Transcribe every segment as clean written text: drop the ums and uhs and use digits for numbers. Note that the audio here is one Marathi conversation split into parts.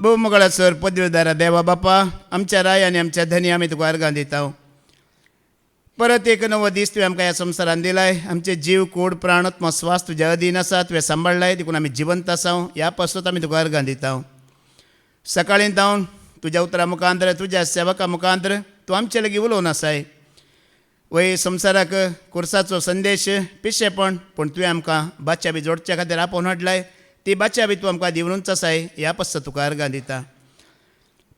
भूमंगळासर पदवीदारा देवा बापा आमच्या राय आनी आमच्या धनी आमी तुका अर्गां दिता. परत एक नवो दीस तुवें आमकां ह्या संवसारान दिलाय. आमचे जीव कूड प्राण आत्मा स्वास तुज्या अधीन आसा. तुवें सांबाळलाय देखून आमी जिवंत आसा. ह्या पासून आमी तुका अर्गां दिता. सकाळीं जावन तुज्या उतरा मुखांतर तुज्या सेवका मुखांतर तूं आमचे लागीं उलोवन आसाय. वय संवसाराक कुर्साचो संदेश पिशेपण पूण तुवें आमकां बाच्या बी जोडच्या खातीर आपोवन हाडलाय. ती बाच्या बी तूं आमकां दिवनूच आसाय. ह्या पासून तुका अर्गां दिता.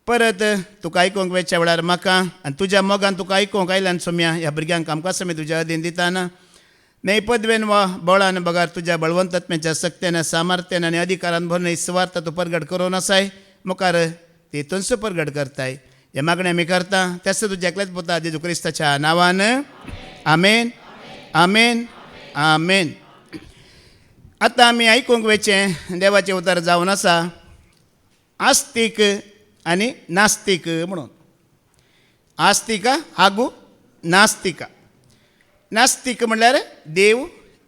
परत तुका आयकूंक वेळच्या वेळार म्हाका आनी तुज्या मोगान तुका आयकूंक आयल्यान सोम्या ह्या भुरग्यांक आमकां समी तुज्या अधीन दिताना न्हय पदवेन वा बळान बगार तुज्या बळवंतत्म्याच्या सक्तेन सामर्थ्यान आनी अधिकारान भरून स्वार्थ तूं परगट करून आसाय. मुखार ती तुमचो परगट करताय. हे मागणें आमी करता तेच तुज्या एकल्याच पुता जेजू क्रिस्ताच्या नांवान आमेन आमेन आमेन. आतां आमी आयकूंक वेचें देवाचें उतर जावन आसा आस्तीक आनी नास्तीक म्हणून. आस्तिका हागू नास्तिका. नास्तीक म्हणल्यार देव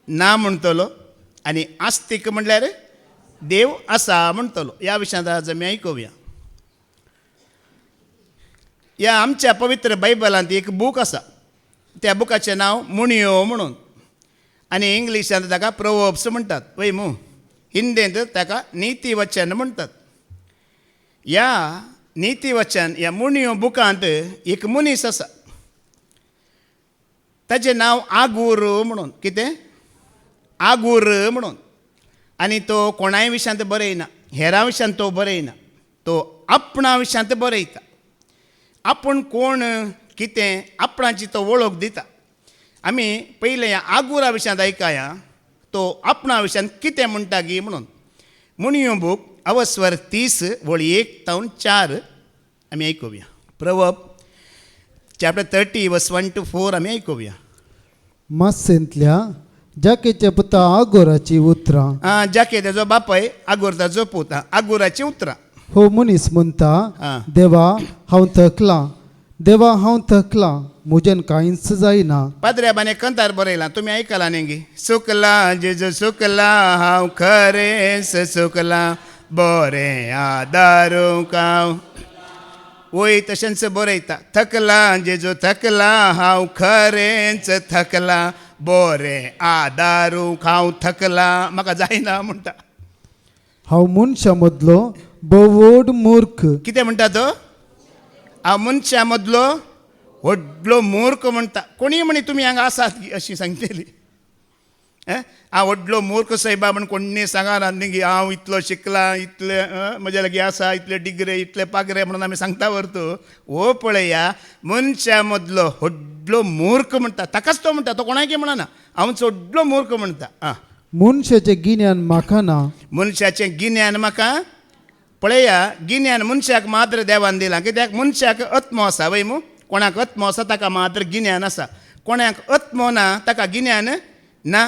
ना म्हणटलो आनी आस्तीक म्हणल्यार देव आसा म्हणटलो. ह्या विशयांत आज आमी आयकुया. ह्या आमच्या पवित्र बायबलांत एक बूक आसा. त्या बुकाचें नांव मुणयो म्हणून आनी इंग्लिशांत ताका प्रोवर्ब्स म्हणटात. वय मू हिंदींत ताका नीती वचन म्हणटात. ह्या नीती वचन ह्या मुणयो बुकांत एक मनीस आसा. ताचें नांव आगूर म्हणून. कितें? आगूर म्हणून. आनी तो कोणाय विशयांत बरयना. हेरां विशयांत तो बरयना. तो आपणा विशयांत बरयता. आपूण कोण कितें आपणाची तो वळख दिता. आमी पयलें ह्या आगुरा विशयांत आयकया. तो आपणा विशयांत कितें म्हणटा गी म्हणून. मुणयो बूक अवस्वर 30 वळी 1 तावन 4 आमी आयकुया. प्रवर्ब चॅप्टर 30 वर्स 1 to 4 आमी आयकुया. मासेंतल्या जाकेच्या पुता आगोराची उतरां. जाके तेजो बापाय आगोर ताजो पूत. आगोराची उतरां. हो मनीस म्हणटा देवा हांव थकलां. देवा हांव थकलां. म्हज्यान कांयच जायना. पाद्र्या बाने कंतार बरयलां. तुमी आयकलां न्ही गी. सुकला जेजू सुकला हांव खरेंच सुकला बरें आदारूंक हांव. वय तशेंच बरयता. थकला जेजू थकला हांव खरेंच थकला बरें आदारूंक हांव थकला म्हाका जायना म्हणटा. हांव मनशा मदलो बोवड मूर्ख. कितें म्हणटा तो? हांव मनशा मदलो व्हडलो मूर्ख म्हणटा. कोणी म्हणी तुमी हांगा आसात अशी सांगतली. हांव व्हडलो मूर्ख सायबा म्हण कोणी सांगना न्ही गी. हांव इतलो शिकला इतले म्हज्या लागीं आसा इतले डिग्रे इतले पागरे म्हणून आमी सांगता व्हरतो. हो पळया मनशा मदलो व्हडलो मूर्ख म्हणटा. ताकाच तो म्हणटा. तो कोणाकय म्हणना हांव व्हडलो मूर्ख म्हणटा. मनशाचें गिन्यान म्हाका ना. मनशाचें गिन्यान म्हाका. पळया गिन्यान मनशाक मात्र देवान दिलां. कित्याक मनशाक आत्मो आसा. वय मू कोणाक आत्मो आसा ताका मात्र गिन्यान आसा. कोणाक आत्मो ना ताका गिन्यान ना.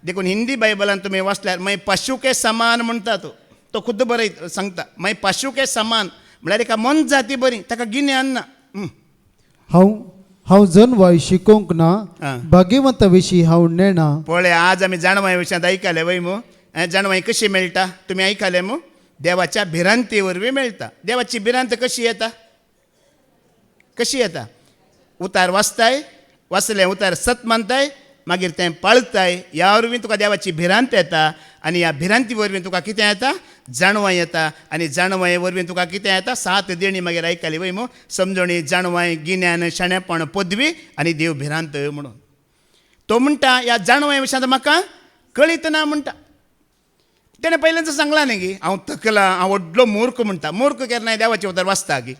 देखून हिंदी बायबलान तुमी वाचल्यार मै पशु के समान म्हणटा. तो खुद्द बरय सांगता मै पशु के समान म्हळ्यार एका मन जाती बरी ताका गिन्यान ना. हांव जनवाय शिकोवंक ना. भाग्यवंता विशीं हांव नेना. पळय आज आमी जाणवाय विशयांत आयकले. वय मू जाणवाय कशी मेळटा तुमी आयकले मू. देवाच्या भिरांती वरवीं मेळटा. देवाची भिरांत कशी येता? कशी येता? उतार वाचताय. वाचलें उतार सत मानताय. मागीर तें पाळताय. ह्या वरवीं तुका देवाची भिरांत येता. आनी ह्या भिरांती वरवीं तुका कितें येता? जाणवाय येता. आनी जाणवाय वरवीं तुका कितें येता? 7 देणी मागीर आयकली वय मू. समजणी जाणवाय गिन्यान शाणेपण पदवी आनी देव भिरांत म्हणून. तो म्हणटा ह्या जाणवाय विशयांत म्हाका कळीत ना म्हणटा. तेणें पयलेंच सांगलां न्ही गी. हांव थकलां हांव व्हडलो मूर्ख म्हणटा. मूर्ख केन्नाय देवाचें उतर वाचता गी.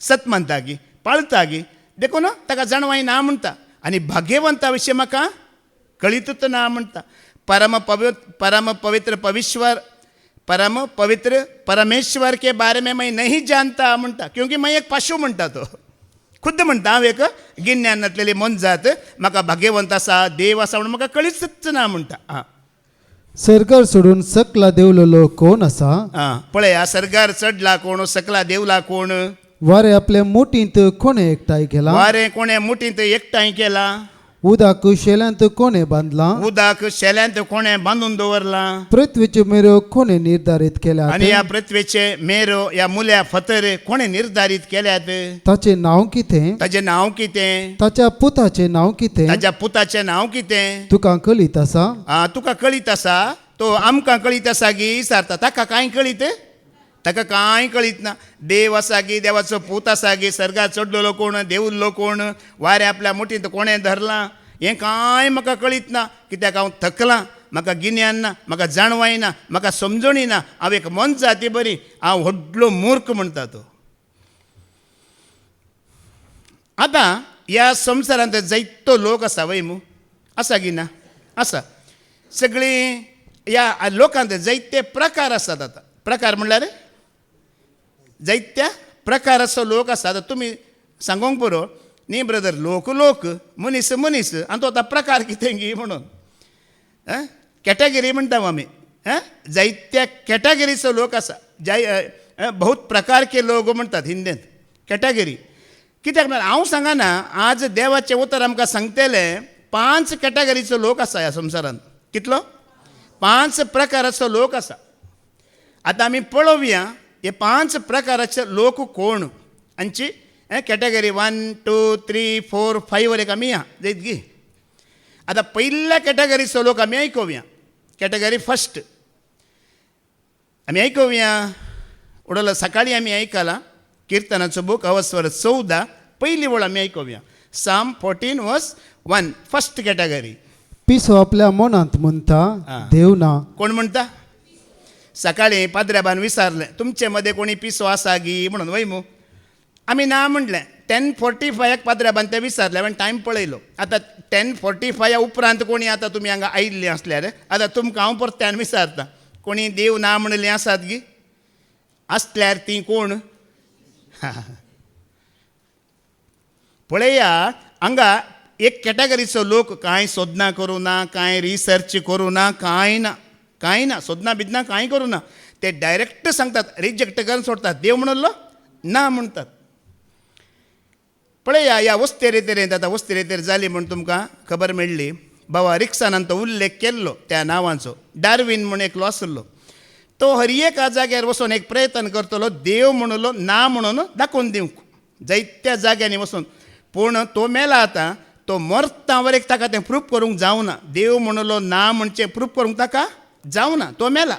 सत मानता गी. पाळता गी. देखून ताका जाणवाय ना म्हणटा. आनी भाग्यवंता विशीं म्हाका कळीतूच ना म्हणटा. परम पवित्र परमेश्वर के बारे में मैं नहीं जानता म्हणटा. क्योंकि मैं एक पशु म्हणटा. तो खुद्द म्हणटा हांव एक गिन्यान नासलेली मन जात. म्हाका भाग्यवंत आसा देव आसा म्हणून म्हाका कळीतच ना म्हणटा. सर्गार सोडून सकला देवलेलो कोण आसा? पळया सर्गार चडला कोण सकला देवला कोण? वारे आपल्या मुठींत कोणे एकठांय केला? वारे कोणे मुठींत एकठांय केला? उदक शेल्यांत कोणे बांधला उदक शेल्यांत कोणें बांदून दवरला पृथ्वीचे मेरो कोणे निर्धारित केल्यात आणि या पृथ्वीचे मेरो या मुल्या फतर कोणें निर्धारित केल्यात ताचे नाव कितें ताचें नांव कितें ताच्या पुताचे नाव कितें ताच्या पुताचें नांव कितें तुका कळीत आसा तुका कळीत आसा तो आमकां कळीत आसा की विचारता ताका कांय कळीत ताका कांय कळीत ना देव आसा की देवाचो पूत आसा की सर्गात चडलेलो कोण देवुल्लो कोण वारे आपल्या मुठींत कोणें धरलां हें कांय म्हाका कळीत ना कित्याक हांव थकलां म्हाका गिन्यान ना म्हाका जाणवाय ना म्हाका समजणी ना हांव एक मनशां जाती बरी हांव व्हडलो मूर्ख म्हणटा तो. आतां ह्या संवसारांत जायतो लोक आसा वय मू आसा की ना आसा सगळीं ह्या लोकांत जायते प्रकार आसात. आतां प्रकार म्हणल्यार जायत्या प्रकाराचो लोक आसा. आतां तुमी सांगोंक पुरो न्ही ब्रदर लोक लोक मनीस मनीस आनी तो आतां प्रकार कितें गी म्हणून कॅटेगरी म्हणटा आमी जायत्या कॅटेगरीचो लोक आसा बहुत प्रकार के लोक म्हणटात हिंदींत कॅटेगरी कित्याक म्हळ्यार हांव सांगना आज देवाचें उतर आमकां सांगतले 5 कॅटेगरीचो लोक आसा ह्या संवसारांत. कितलो 5 प्रकाराचो लोक आसा. आतां आमी पळोवया हे 5 प्रकाराचे लोक कोण हांची कॅटेगरी 1 2 3 4 5 वर एक आमी या जायत गी. आतां पयल्या कॅटेगरीचो लोक आमी आयकोवया. कॅटेगरी फर्स्ट आमी आयकोवया उडलो सकाळीं आमी आयकलां किर्तनाचो बूक अवस्वर 14 पयली वळ आमी आयकोवया. साम 14 वर्स 1 फर्स्ट कॅटेगरी. पिसो आपल्या मनांत म्हणटा देव ना. कोण म्हणटा सकाळीं पाद्र्याबान विचारलें तुमचे मदें कोणी पिसो आसा गी म्हणून वय मू आमी ना म्हणलें 10:45 पाद्र्याबान तें विचारलें हांवें टायम पळयलो. आतां 10:45 उपरांत कोणी आतां तुमी हांगा आयिल्लीं आसल्यार आतां तुमकां हांव परत्यान विचारतां कोणी देव ना म्हणलें आसात गी आसल्यार तीं कोण पळया हांगा एक कॅटेगरीचो लोक कांय सोदना करूं ना कांय रिसर्च करूं ना कांय ना सोदना बिदना कांय करूं ना ते डायरेक्ट सांगतात रिजेक्ट करून सोडतात. देव म्हणलो ना म्हणटात. पळया ह्या वस्तेरेतेरेंत आतां वस्तेरेतेर जाली म्हूण तुमकां खबर मेळ्ळी बाबा रिक्सानान तो उल्लेख केल्लो त्या नांवाचो डार्वीन म्हूण एकलो आसलो तो हर एक जाग्यार वचून एक प्रयत्न करतलो देव म्हणलो ना म्हणून दाखोवन दिवंक जायत्या जाग्यांनी वचून पूण तो मेला आतां तो मरता वरेक ताका तें प्रूफ करूंक जावना. देव म्हणलो ना म्हणचें प्रूफ करूंक ताका जावना तो मेला.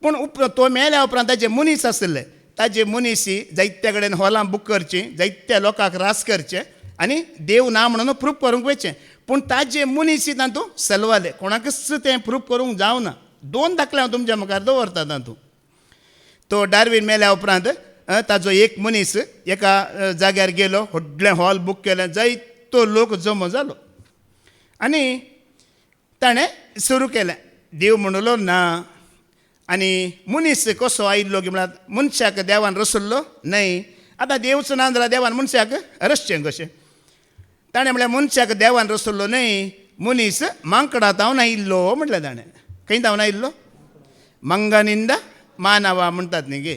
पूण तो मेल्या उपरांत ताजे मनीस आसले ताजे मनीसी जायत्या कडेन हॉलां बूक करचीं जायत्या लोकांक रास करचे आनी देव ना म्हणून प्रूफ करूंक वयचें. पूण ताजे मनीसी तातूंत सलवाले कोणाकच तें प्रूफ करूंक जावना. 2 दाखले हांव तुमच्या मुखार दवरता तातूंत. तो डार्वीन मेल्या उपरांत ताजो एक मनीस एका जाग्यार गेलो व्हडलें हॉल बूक केलें जायतो लोक जमो जालो आनी ताणें सुरू केलें देव म्हणलो ना आनी मनीस कसो आयिल्लो की म्हळ्यार मनशाक देवान रसल्लो न्हय. आतां देवचो ना जाल्यार देवान मनशाक रसचें कशें. ताणें म्हळ्यार मनशाक देवान रसल्लो न्हय मनीस मांकडांत जावन आयिल्लो म्हटलें ताणें. खंय जावन आयिल्लो मंगानिंदा मानावा म्हणटात न्ही गे.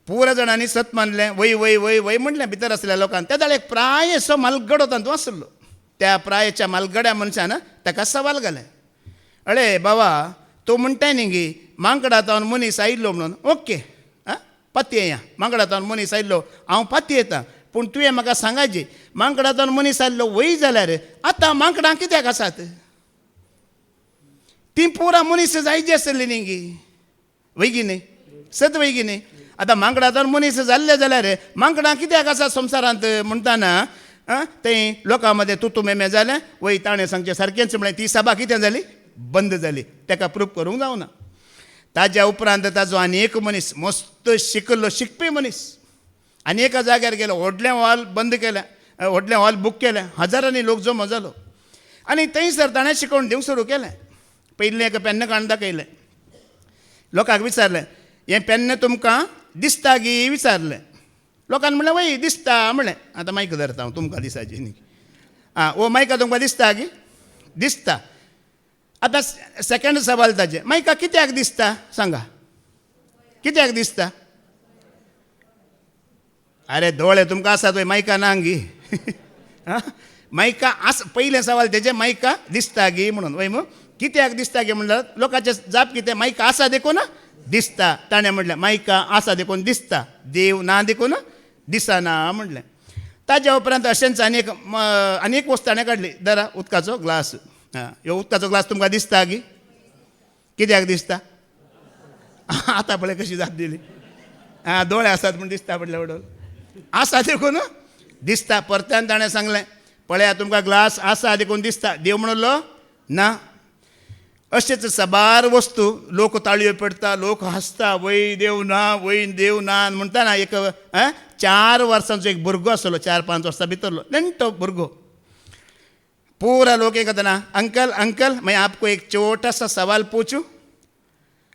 पुरा जाणांनी सत मानलें वय वय वय वय म्हटलें भितर आसलेल्या लोकांक. त्या जाल्यार एक प्रायसो मालगडो तातूंत आसलो. त्या प्रायेच्या मालगड्या मनशान ताका सवाल घालें अळे बाबा तो म्हणटाय न्ही गे मांकडांत मनीस आयिल्लो म्हणून ओके पातये या मांकडांत मनीस आयिल्लो हांव पातये येता पूण तुवें म्हाका सांगायचें मांकडांत मनीस आयिल्लो वय जाल्यार आतां मांकडां कित्याक आसात ती पुरा मनीस जायची आसली न्ही गे वय गी न्ही सत वय गी न्ही. आतां मांकडांत मनीस जाल्ले जाल्यार मांकडां कित्याक आसा संवसारांत म्हणटाना थंय लोकां मदें तुतू मेमे जालें वय ताणें सांगचें सारकेंच म्हळें ती सभा कितें जाली बंद जाली. ताका प्रूफ करूंक जावना. ताज्या उपरांत ताजो आनी एक मनीस मस्त शिकल्लो शिकपी मनीस आनी एका जाग्यार गेलो व्हडलें हॉल बंद केलें व्हडलें हॉल बूक केलें हजारांनी लोक जमो जालो आनी थंयसर ताणें शिकोवन दिवंक सुरू केलें. पयलीं एक पेन्न काडून दाखयलें लोकांक विचारलें हें पेन्न तुमकां दिसता गी विचारलें. लोकांनी म्हणलें वय दिसता म्हणलें. आतां मायक धरता हांव तुमकां दिसाची न्ही ओ मायका तुमकां दिसता गी दिसता. आतां सेकंड सवाल ताजे मायका कित्याक दिसता सांगा कित्याक दिसता. अरे दोळे तुमकां आसात वय मायका ना गी मायका आस पयले सवाल तेजे मायका दिसता गी म्हणून वय मग कित्याक दिसता गे म्हणल्यार लोकांचे जाप कितें मायका आसा देखून दिसता. ताणें म्हणलें मायका आसा देखून दिसता, देव ना देखून दिसना म्हणलें. ताज्या उपरांत अशेंच आनीक वस्त ताणें काडली. दरा उदकाचो ग्लास. ह्यो उदकाचो ग्लास तुमकां दिसता गी? कित्याक दिसता? आतां पळय कशी जाप दिली. दोळे आसात म्हूण दिसता म्हटलें वडोल. आसा देखून दिसता. परत्यान ताणें सांगलें पळया तुमकां ग्लास आसा देखून दिसता. देव म्हणलो ना. अशेंच साबार वस्तू लोक ताळयो पडटा, लोक हांसता, वय देव ना म्हणटाना एक 4 वर्सांचो एक भुरगो आसलो, 4-5 वर्सां भितरलो नेण्टो भुरगो. पूरा लोक एक कहता ना अंकल अंकल मैं आपको एक छोटा सा सवाल पूछूं.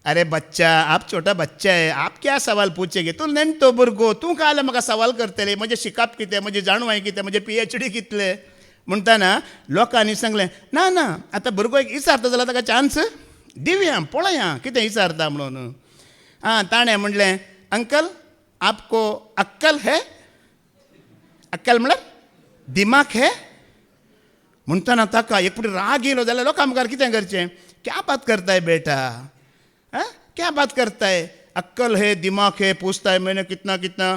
अरे बच्चा आप छोटा बच्चा है, आप क्या सवाल पूछेगे? तू नेण्टो भुरगो, तूं काय म्हाका सवाल करतले? म्हजें शिकप कितें, म्हजें जाणवाय कितें, म्हजें PhD कितलें म्हणटाना लोकांनी सांगलें ना ना आतां भुरगो एक विचारता जाल्यार ताका चान्स दिवया, पळया कितें विचारता म्हणून. ताणें म्हणलें अंकल आपको अक्कल है? अक्कल म्हळ्यार दिमाग है म्हणटाना ताका एक फुटी राग येयलो जाल्यार लोकां मुखार कितें करचें? क्या बात करताय बेटा, क्या बात करताय? अक्कल है दिमाग है पूछता है मैंने कितना कितना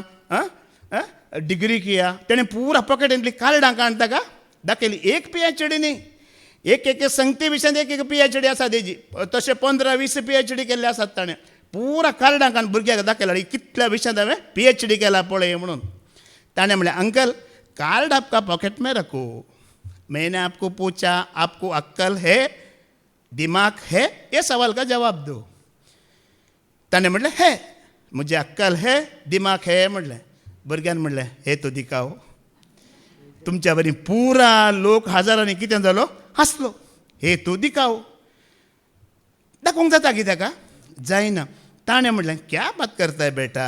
डिग्री किया. तेणें पूरा पॉकेटांतली कार्डां काडून ताका दाखयली. एक PhD न्ही, एक संगती विशयान एक PhD आसा तेजी. तशें 15-20 PhD केल्ले आसात ताणें. पूरा कार्डां काडून भुरग्याक दाखयला कितल्या विशयांत हांवें PhD केला पळय म्हणून. ताणें म्हणलें अंकल कार्ड आपका पॉकेट में रखो, मैंने आपको पूछा आपको अक्कल है दिमाग है, ये सवाल का जवाब दो. ताणें म्हणलें है, मुझे अक्कल है दिमाग है म्हणलें. भुरग्यान म्हणलें हे तो दिखाओ. तुमच्या बरी पुरा लोक हजारांनी कितें जालो हांसलो. हे तू दिखाओ. दाखोवंक जाता की ताका? जायना. ताणें म्हणलें क्या बात करता है बेटा,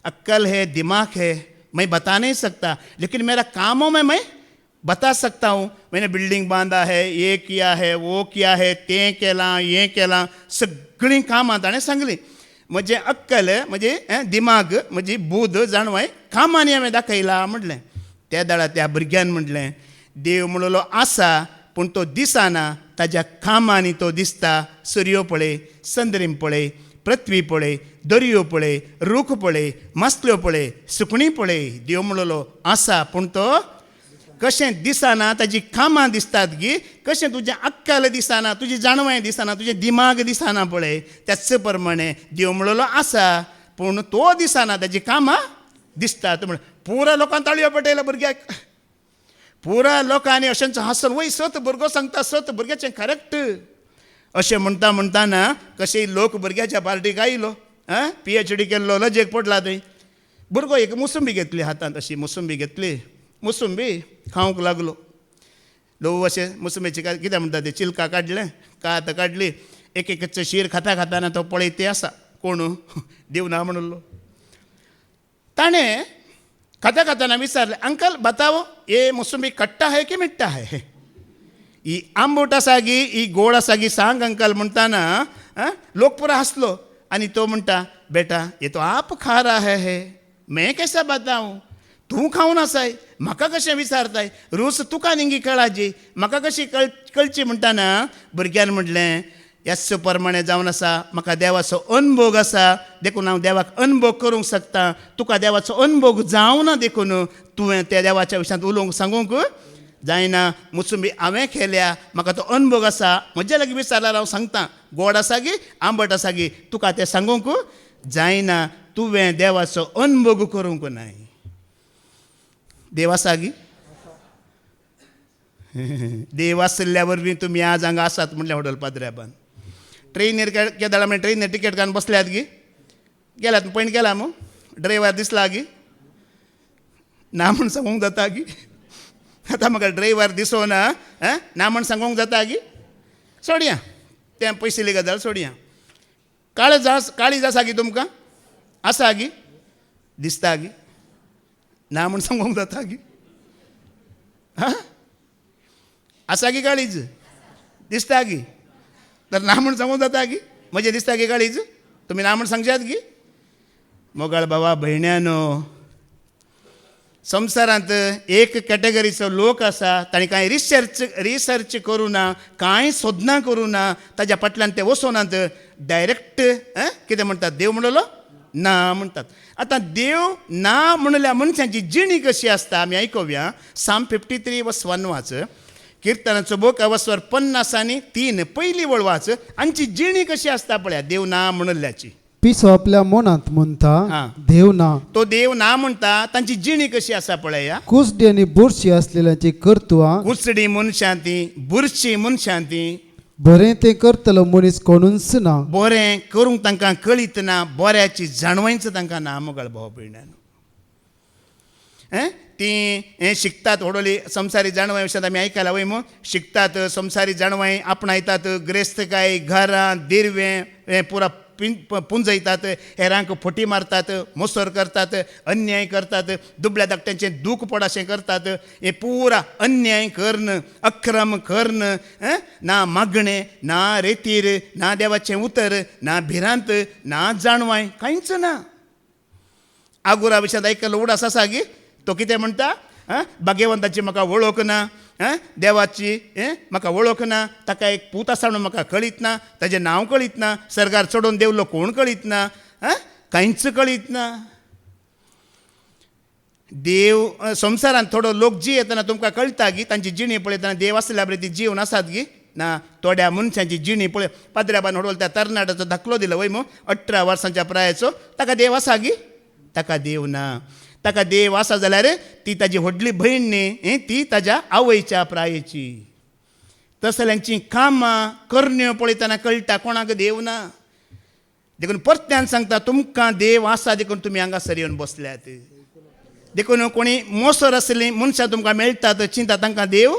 अक्कल है दिमाग है मैं बता नहीं सकता, लेकिन मेरा कामों में मैं बता सकता हूँ. मैंने बिल्डिंग बांधा है, ये किया है, वो किया है, तें केलां हें केलां, सगळीं कामां ताणें सांगलीं. म्हजें अक्कल म्हजें दिमाग म्हजी बूद जाणवाय कामांनी हांवें दाखयला म्हणलें. त्या दाळा त्या भुरग्यान म्हटलें देव म्हणलो आसा पूण तो दिसना, ताज्या कामांनी तो दिसता. सूर्यो पळय, संद्रीम पळय, पृथ्वी पळय, दर्यो पळय, रूख पळय, मसल्यो पळय, सुकणीं पळय. देव म्हणलो आसा पूण तो कशें दिसना, ताजी कामां दिसतात गी. कशें तुजें अक्कल दिसना, तुजी जाणवाय दिसना, तुजें दिमाग दिसना पळय, त्याच प्रमाणे देव म्हणलो आसा पूण तो दिसना, ताजी कामां दिसतात. म्हण पुरा लोकांनी ताळयो पटयल्या भुरग्याक. पुरा लोकांनी अशेंच हांसून वय सत भुरगो सांगता, सत भुरग्याचें करेक्ट अशें म्हणटाना कशें लोक भुरग्याच्या पार्टीक आयलो. PhD केल्लो लजेक पडला थंय. भुरगो एक मोसंबी घेतली हातांत, अशी मोसंबी घेतली, मोसंबी खावंक लागलो. ल्हव अशें मोसंबीचे कितें म्हणटा ते चिलका काडलें, कात काडली, एक शीर खाताना तो पळय ते आसा कोण देव ना म्हणलो. ताणें खाताना विचारलें अंकल बताओ ये मोसंबी खट्टा है कि मिठ्ठा है? ही आंबट आसा गी ही गोड आसा गी सांग अंकल म्हणटाना लोक पुरा हांसलो. आनी तो म्हणटा बेटा ये तो आप खा रहा है, मैं कैसा बताऊं? तूं खावन आसाय, म्हाका कशें विचारताय? रूच तुका निंगी कळाजी, म्हाका कशी कळची म्हणटाना भुरग्यान म्हणलें ह्याच प्रमाणे जावन आसा. म्हाका देवाचो अनुभव आसा देखून हांव देवाक अनुभव करूंक शकता. तुका देवाचो अनुभव जावना देखून तुवें त्या देवाच्या विशयांत उलोवंक सांगूंक जायना. मोसंबी हांवें केल्या, म्हाका तो अनुभव आसा. म्हज्या लागीं विचारल्यार हांव सांगता गोड आसा गी आंबट आसा गी, तुका तें सांगूंक जायना. तुवें देवाचो अनुभव करूंक नाय. देव आसा गी? देव आसल्या वरवीं तुमी आज हांगा आसात म्हणलें हॉडल पाद्र्याबान. ट्रेनीर केदाळ म्हण ट्रेनीर टिकेट काडून बसल्यात गी, गेल्यात पयलीं गेला मग ड्रायव्हर दिसला गी ना म्हण सांगूंक जाता गी. आतां म्हाका ड्रायव्हर दिसोना ना म्हण सांगूंक जाता गी. सोडया तें पयसली गजाल सोडया. काळीज आसा गी तुमकां? आसा गी? दिसता गी? ना म्हण सांगूंक जाता गी? आसा गी काळीज? दिसता गी? तर ना म्हण सांगूंक जाता गी? म्हजें दिसता गी काळीज? तुमी ना म्हण सांगशात गी? मोगाळ बाबा भयण्यानो, संवसारांत एक कॅटेगरीचो लोक आसा ताणी कांय रिसर्च करूं ना, कांय सोदना करूं ना, ताज्या फाटल्यान ते वचोनात, डायरेक्ट कितें म्हणटात, देव म्हणलो ना म्हणटात. आतां देव ना म्हणल्या मनशांची जिणी कशी आसता आमी आयकुया. साम 53 वर्स 1 वाच, किर्तनाचो बूक अवस्वर 50 आनी 3 पयली वळ वाच. आमची जिणी कशी आसता पळया देव ना म्हणल्याची. पिसो आपल्या मनात म्हणता हा. देव ना. तो देव ना म्हणटा तांची जिणी कशी आसा पळया. कुसडी आणि बुरशी असलेल्याची कर्तुआ, कुसडी मनशां ती, बुरशी मनशां ती, बरें ते करतलो मनीस कोणूच ना. बरें करूंक तांकां कळीत ना, बऱ्याची जाणवायच तांकां ना मोगळ भाव भयणान. ती शिकतात व्हडली संवसारी जाणवाय विशयांत आमी आयकलां वय मो. शिकतात संवसारी जाणवाय आपणायतात, ग्रेस्तकाय घरां दिरवें पुरा पुंजयतात, हेरांक फटी मारतात, मोसोर करतात, अन्याय करतात, दुबळ्या धाकट्यांचें दूख पडाशें करतात. हे पुरा अन्याय करन, अक्रम करन, ना मागणें, ना रेतीर, ना देवाचें उतर, ना भिरांत, ना जाणवाय, कांयच ना. आगोरा विशयांत आयकल्लो उडास आसा गी. तो कितें म्हणटा, भाग्यवंताची म्हाका वळख ना, देवाची म्हाका वळख ना, ताका एक पूत आसा म्हणून म्हाका कळीत ना, ताचें नांव कळीत ना, सरकार चडोवन देवलो कोण कळीत ना, कांयच कळीत ना. देव संवसारांत थोडो लोक जी येतना तुमकां कळटा गी, तांची जिणी पळयतना देव आसल्या बरें ती जीव नासात गी ना. थोड्या मनशांची जिणी पळय. पाद्र्याबान हडवल त्या तरणाट्याचो धाकलो दिलो वय मो, 18 वर्सांच्या प्रायाचो. ताका देव आसा गी, ताका देव ना. ताका देव आसा जाल्यार ती ताजी व्हडली भयण न्ही, ती ताज्या आवयच्या प्रायेची. तसल्यांची कामां करण्यो पळयतना कळटा कोणाक देव ना. देखून परत्यान सांगता, तुमकां देव आसा देखून तुमी हांगासर येवन बसल्यात. देखून कोणी मोसर आसली मनशां तुमकां मेळटात, चिंता तांकां देव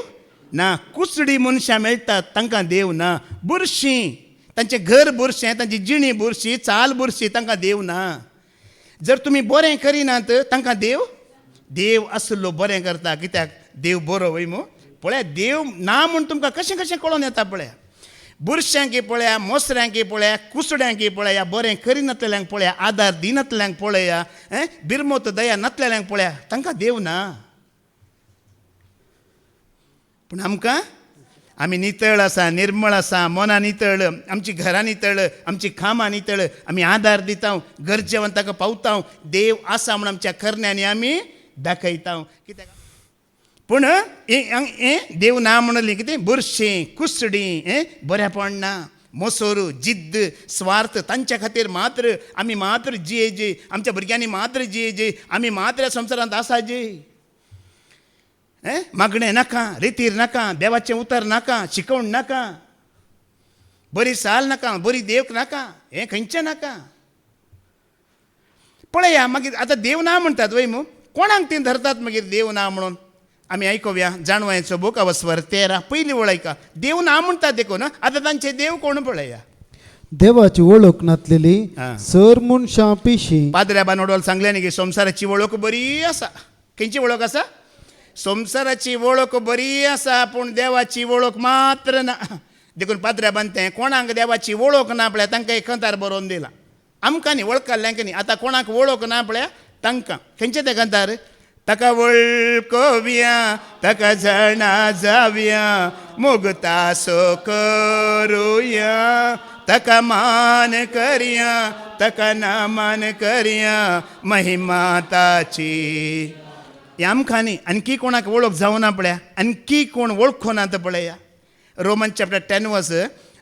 ना. कुसडी मनशां मेळटात, तांकां देव ना. बुरशीं, तांचें घर बुरशें, तांची जिणी बुरशी, चाल बुरशी, तांकां देव ना. जर तुमी बरें करिनात तांकां देव आसलो बरें करता. कित्याक देव बरो वय मो. पळया देव ना म्हूण तुमकां कशें कशें कळोन येता पळया. बुरश्यांकी पळया, मोसऱ्यांकी पळया, कुसड्यांकी पळया, बरें करिनातल्यांक पळया, आदार दिनातल्यांक पळया, बिरमोत दया नातलेल्यांक पळया, तांकां देव ना. पूण आमकां आमी नितळ आसा, निर्मळ आसा, मना नितळ, आमची घरां नितळ, आमची कामां नितळ, आमी आदार दिता, गरजेवंतांक पावता, देव आसा म्हूण आमच्या करण्यांनी आमी दाखयता. कित्याक पूण देव ना म्हणली कितें, बुरशें, कुसडी, बरेंपण ना, मोसोर, जिद्द, स्वार्थ, तांच्या खातीर मात्र आमी मात्र जियेजे, आमच्या भुरग्यांनी मात्र जियेजे, आमी मात्र संवसारांत आसाजे. मागणें नाका, रितीर नाका, देवाचें उतर नाका, शिकवण नाका, बरी साल नाका, बरी देव नाका, हें खंयचें नाका. पळया मागीर आतां देव ना म्हणटात वय मू, कोणाक तीं धरतात मागीर देव ना म्हणून. आमी आयकुया जाणवायचो बूक अवस्वर 13 पयली वळ आयका. देव ना म्हणटात देखून, आतां तांचे देव कोण पळया. देवाची वळख नातलेली सर मनशां पिशी. पाद्र्या बानोडोल सांगले न्ही की संवसाराची वळख बरी आसा. खंयची वळख आसा, संवसाराची वळख बरी आसा, पूण देवाची वळख मात्र ना. देखून पाद्र्या बांदतें कोणाक देवाची वळख ना पळय तांकां एक कंतार बरोवन दिला. आमकां न्ही वळखल्ल्यांक न्ही, आतां कोणाक वळख ना पळय तांकां. खंयचें तें कंतार, ताका वळखोवया, ताका जाणा जावया, मुगतासो करुया, ताका मान करया, ताका नामान करया, महिमा ताची. हे आमकां न्ही, आणकी कोणाक वळख जावना पळया, आणकी कोण वळखो ना पळया. रोमन चॅप्टर 10 वर्स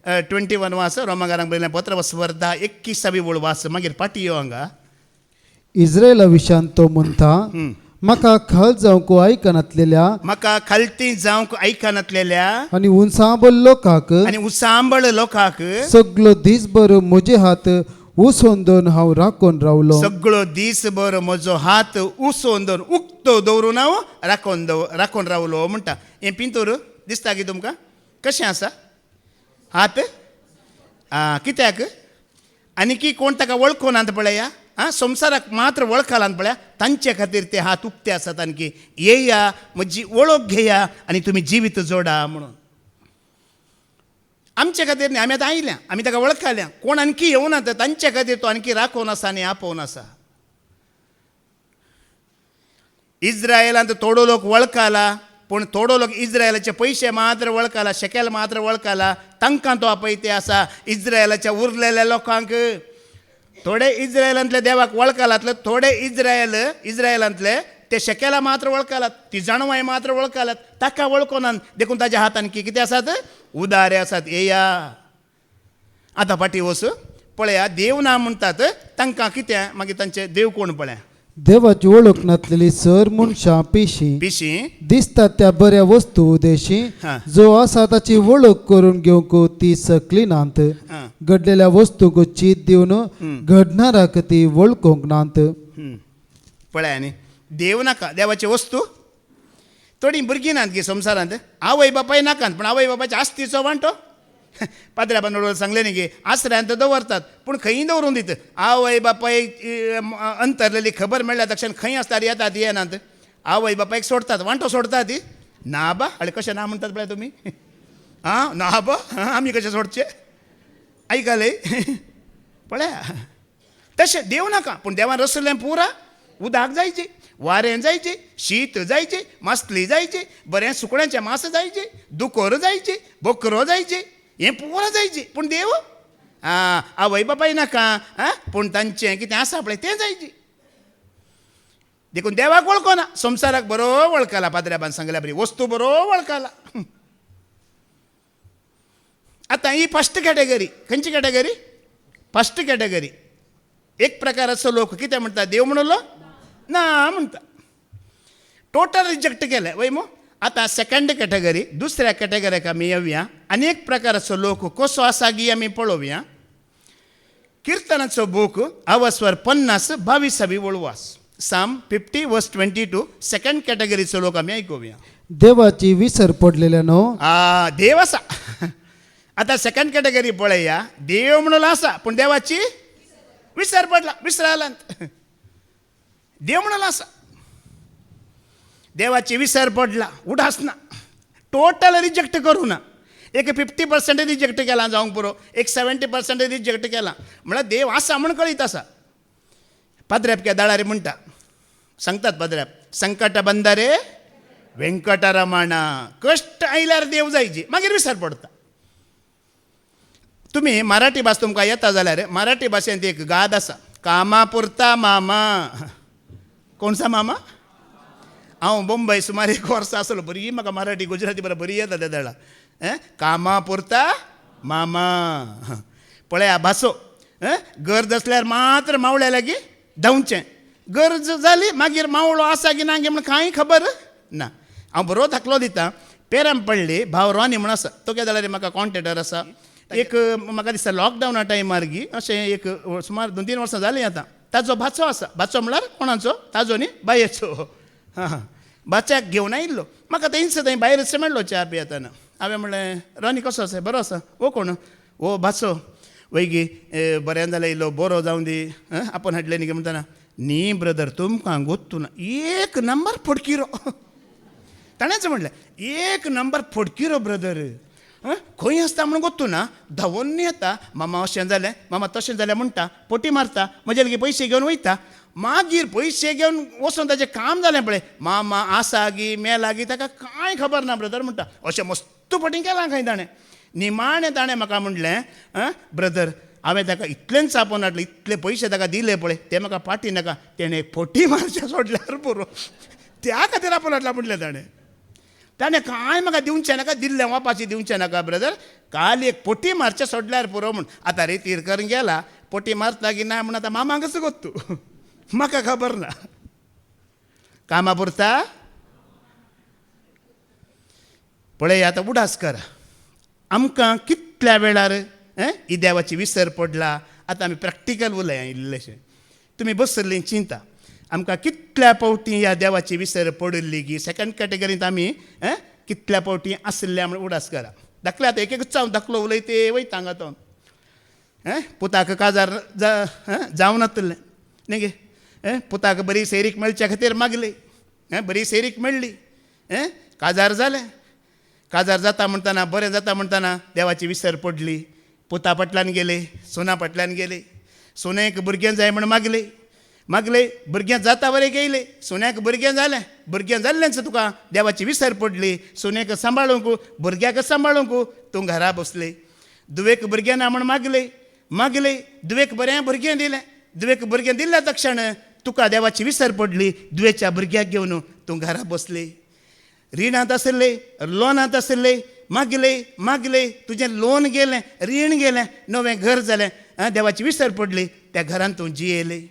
21 वास, रोमाकारांक बरयलें पत्र अवस्वर 10 21 वळ वास, मागीर पाटी यो हांगा. इस्रायला विशांत तो म्हणटा, म्हाका खाल जावंक आयकनातलेल्या, म्हाका खालती जावंक आयकनातलेल्या आनी उंचाबल लोकांक, आनी उसांबळ लोकांक सगलो दिसभर म्हजे हात उसोन दवन हांव राखून रावलो. सगळो दिसभर म्हजो हात उसोन दवन उक्तो दवरून हांव राखून रावलो म्हणटा. हें पिंतूर दिसता की तुमकां कशें आसा हात? कित्याक आनी कोण ताका वळखो नात पळया. संवसाराक मात्र वळखलां पळया, तांचे खातीर ते हात उक्ते आसात. आणकी येया, म्हजी वळख घेया आनी तुमी जिवीत जोडा म्हणून. आमचे खातीर न्ही, आमी आतां आयल्या, आमी ताका वळखल्या. कोण आणकी येवनात तांचे खातीर तो आणकी राखोवन आसा आनी आपोवन आसा. इस्रायलांत थोडो लोक वळखाला पूण थोडो लोक इस्रायलाचे पयशे मात्र वळखाला शेकेल मात्र वळखाला तांकां तो आपयते आसा इस्रायलाच्या उरलेल्या लोकांक थोडे इस्रायलांतले देवाक वळखालातले थोडे इस्रायलांतले ते शेकेला मात्र वळखालात ती जाणवाय मात्र वळखालात ताका वळखोनान देखून ताच्या हातान कितें आसात उदारे आसात येया आतां फाटीं वच पळया देव ना म्हणटात तांकां कितें मागीर तांचे देव कोण पळया देवाची ओळख नसलेली सर मनशां पिशी पिशी दिसतात त्या बऱ्या वस्तू उदेशी हा. जो आसा ताची वळख करून घेवंक ती सकली नांत हा. घडलेल्या वस्तूक चीत दिवन घडणाराक ती वळखोंक नांत पळया न्ही देव नाका देवाची वस्तू थोडीं भुरगीं नात गे संवसारांत आवय बापाय नाकात पूण आवय बापायच्या आस्तीचो वांटो पाद्र्या बांदोड सांगलें न्ही गे आसऱ्यांत दवरतात पूण खंयी दवरून दित आवय बापाय अंतरलेली खबर मेळ्ळ्या तक्षण खंय आसतात येतात येनात आवय बापायक सोडतात वांटो सोडतात ती ना बा अळे कशें ना म्हणटात पळय तुमी आं ना बा आमी कशें सोडचे आयकले पळया तशें देव नाका पूण देवान रचलें पुरा उदक जायचें वारें जायचें शीत जायचें मासली जायची बरें सुकण्याचें मांस जायचें दुकोर जायचें बकरो जायचें हें पुरा जायचें पूण देव आवय बापाय नाका पूण तांचें कितें आसा पळय तें जायचें देखून देवाक वळखना संवसाराक बरो वळखला पाद्र्याबान सांगल्या बरी वस्तू बरो वळखला आतां ही फस्ट कॅटेगरी खंयची कॅटेगरी फस्ट कॅटेगरी एक प्रकाराचो लोक कितें म्हणटा देव म्हणलो ना म्हणटा टोटल रिजेक्ट केले वय मो आतां सेकंड कॅटेगरी दुसऱ्या कॅटेगरीक आमी येवया आनी एक प्रकाराचो लोक कसो आसा गी आमी पळोवया किर्तनाचो बूक अवस्वर 50-22 वळवास साम 50:22 सेकंड कॅटेगरीचो लोक आमी आयकुया देवाची विसर पडलेल्या न्हू देव आसा आतां सेकंड कॅटेगरी पळया देव म्हणलो आसा पूण देवाची विसर पडला विसरालांत देव म्हणलो आसा देवाची विसर पडला उडास ना टोटल रिजेक्ट करूं ना एक 50% रिजेक्ट केला जावंक पुरो एक 70% रिजेक्ट केला म्हळ्यार देव आसा म्हण कळीत आसा पाद्र्याप के दाळारी म्हणटा सांगतात पाद्र्याप संकट बंदारे व्यंकटरमणा कश्ट आयल्यार देव जायची मागीर विसर पडटा तुम्ही मराठी भास तुमकां येता जाल्यार मराठी भाशेंत एक गाद आसा कामा पुरता मामा कोणसा मामा हांव मुंबय सुमार 1 वर्स आसलो बरी म्हाका मराठी गुजराती बरी येता त्या देळा कामा पुरता मामा पळया भासो गरज असल्यार मात्र मावळ्या लागीं धांवचें गरज जाली मागीर मावळो आसा की ना गे म्हण कांय खबर ना हांव बरो धाकलो दिता पेराम पडली भाव रॉनी म्हण आसा तो केदो जाल्यार म्हाका कॉन्टेक्टर आसा एक म्हाका दिसता लॉकडावना टायमार गी अशें एक सुमार 2-3 वर्सां जालीं आतां ताजो भाचो आसा भाचो म्हळ्यार कोणाचो ताजो न्ही बायेचो हां भाच्याक घेवन आयिल्लो म्हाका थंयच थंय भायरच मेळ्ळो च्या पियेताना हांवें म्हणलें रॉनी कसो आसा बरो आसा ओ कोण ओ भाचो वैगी बरें जालें इल्लो बरो जावं दी आपूण हाडलें न्ही म्हणटाना न्ही ब्रदर तुमकां गोत्तू ना 1 नंबर फडकिरो ताणेंच म्हणलें 1 नंबर फडकिरो ब्रदर खंय आसता म्हणून गोत्तू ना धांवून येता मामा अशें जालें मामा तशें जालें म्हणटा पोटी मारता म्हजे लागीं पयशे घेवन वयता मागीर पयशे घेवन वचून ताचें काम जालें पळय मामा आसा गी मेला गी ताका कांय खबर ना ब्रदर म्हणटा अशें मस्त पटी केलां खंय ताणें निमाणें ताणें म्हाका म्हणलें ब्रदर हांवें ताका इतलेंच चापोवन हाडलें इतले पयशे ताका दिले पळय ते म्हाका पाटी नाका तेणें एक फोटी मारचें सोडल्यार पुरो त्या खातीर आपोवन हाडला म्हणलें ताणें कांय म्हाका दिवचें नाका दिल्लें वापाची दिवचें नाका ब्रदर काल एक पोटी मारचें सोडल्यार पुरो म्हूण आतां रेतीर करून गेला पोटी मारता की ना म्हूण आतां मामाकच गोत्तू म्हाका खबर ना कामा पुरता पळय आतां उडास करा आमकां कितल्या वेळार ही देवाची विसर पडला आतां आमी प्रॅक्टिकल उलया इल्लेशें तुमी बसरलीं चिंता आमकां कितल्या पावटी ह्या देवाची विसर पडली की सेकंड कॅटेगरींत आमी कितल्या पावटी आसल्या म्हण उडास करा दाखले आतां एक चाव दाखलो उलयते वयता हांगा तो पुताक काजार जावन नातलें न्ही गे पुताक बरी सेरीक मेळच्या खातीर मागली बरी सेरीक मेळ्ळी काजार जालें काजार जाता म्हणटाना बरें जाता म्हणटाना देवाची विसर पडली पुता फाटल्यान गेले सोना फाटल्यान गेले सोनेक भुरगें जाय म्हण मागले मागले भुरग्यां जाता बरें गेले सुन्याक भुरगें जालें भुरगें जाल्लेंच तुका देवाची विसर पडली सुन्याक सांबाळूंक भुरग्याक सांबाळूंक तूं घरा बसले दुवेक भुरगें ना म्हण मागले दुवेक बरें भुरगें दिलें दुवेक भुरगें दिल्या तक्षण तुका देवाची विसर पडली दुवेच्या भुरग्याक घेवन तूं घरा बसले रिणांत आसले लोनांत आसले मागले तुजें लोन गेलें रीण गेलें नवें घर जालें देवाची विसर पडली त्या घरांत तूं जियेलें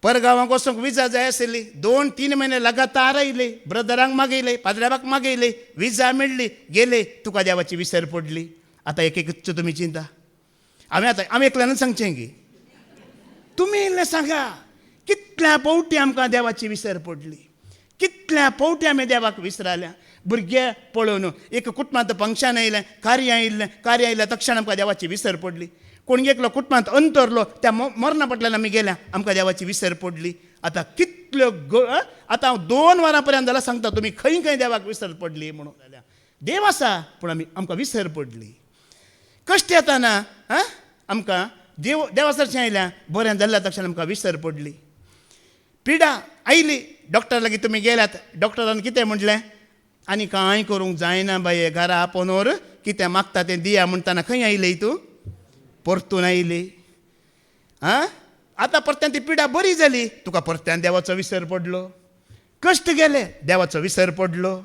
परगांवाक वचूंक विजा जाय आसली 2-3 म्हयने लगातार आयले ब्रदरांक मागयले पाद्राबाक मागयले विजा मेळ्ळी गेले तुका देवाची विसर पडली आतां एक तुमी चिंता हांवें एकल्यानच सांगचें गी तुमी इल्लें सांगा कितल्या पावटी आमकां देवाची विसर पडली कितल्या पावटी आमी देवाक विसराल्या भुरगे पळोवन एक कुटुंबांत फंक्शन आयलें कार्य आयिल्लें तक्षण आमकां देवाची विसर पडली कोण एकलो कुटुंबांत अंतरलो त्या मरणा फाटल्यान आमी गेल्या आमकां देवाची विसर पडली आतां कितल्यो आतां हांव 2 वरां पर्यंत जाल्यार सांगता तुमी खंय देवाक विसर पडली म्हणून जाल्यार देव आसा पूण आमकां विसर पडली कश्ट येताना आमकां देवासरचें आयल्या बरें जाल्ल्या तक्षण आमकां विसर पडली पिडा आयली डॉक्टर लागीं तुमी गेल्यात डॉक्टरान कितें म्हणलें आनी कांय करूंक जायना बाये घरा आपोनोर कितें मागता तें दिया म्हणटाना खंय आयली तूं परतून आयली आतां परत्यान ती पिडा बरी जाली तुका परत्यान देवाचो विसर पडलो कश्ट गेले देवाचो विसर पडलो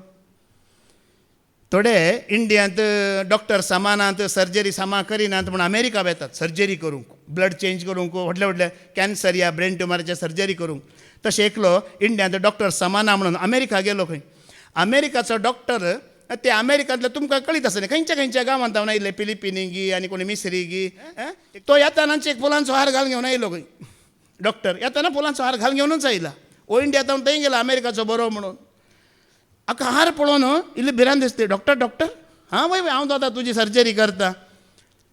थोडे इंडियांत डॉक्टर सामानांत सर्जरी सामान करिनात म्हूण अमेरिका वेतात सर्जरी करूंक ब्लड चेंज करूंक व्हडले कॅन्सर या ब्रेन ट्युमराचे सर्जरी करूंक तशें एकलो इंडियांत डॉक्टर समाना म्हणून अमेरिका गेलो खंय अमेरिकाचो डॉक्टर ते अमेरिकांतले तुमकां कळीत आसलें खंयच्या गांवांत हांव आयिल्ले फिलिपिनी गी आनी कोणी मिसरी गी तो येतानाच एक फुलांचो हार घालून घेवन आयलो खंय डॉक्टर येताना फुलांचो हार घालून घेवनूच आयला इंडियांत हांव थंय गेला अमेरिकाचो बरो म्हणून आका हार पळोवन इल्लें भिरांत दिसता डॉक्टर हां वय हांव दादा तुजी सर्जरी करता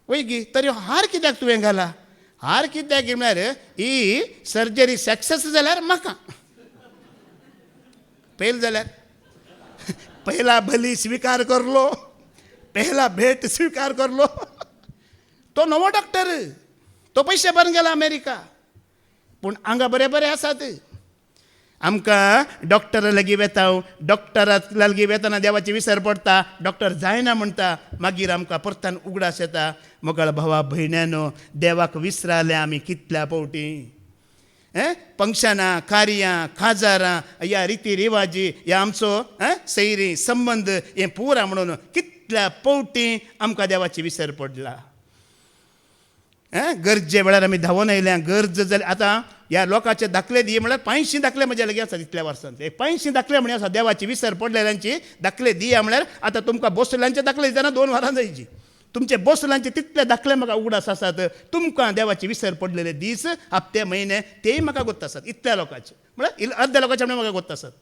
वय गी तरी हार कित्याक तुवें घाला हार कित्याक म्हळ्यार ही सर्जरी सक्सेस जाल्यार म्हाका फेल जाल्यार पहिला बली स्वीकार करलो पहिला भेट स्वीकार करलो तो नवो डॉक्टर तो पयशे भरून गेला अमेरिका पूण हांगा बरें आसात आमकां डॉक्टर लागीं वेता डॉक्टरा लागीं वेतना देवाची विसर पडटा डॉक्टर जायना म्हणटा मागीर आमकां परतान उगडास येता मोगाळ भावा भयण्यानो देवाक विसराले आमी कितल्या पावटी फंक्शनां कार्यां काजारां ह्या रिती रिवाजी ह्या आमचो सैरी संबंद हें पुरा म्हणून कितल्या पावटी आमकां देवाची विसर पडला गरजे वेळार आमी धांवून आयल्या गरज जाली आतां ह्या लोकांचे दाखले दी म्हळ्यार 500 दाखले म्हजे लागीं आसा इतल्या वर्सांत 500 दाखले म्हणे आसा देवाची विसर पडलेल्यांची दाखले दिया म्हळ्यार आतां तुमकां बसल्यांचे दाखले दितना 2 वरां जायची तुमचे बसलांचे तितले दाखले म्हाका उगडास आसात तुमकां देवाची विसर पडलेले दीस हप्ते म्हयने तेय म्हाका गोत्त आसात इतल्या लोकांचे म्हळ्यार अर्ध्या लोकांचे म्हाका गोत्त आसात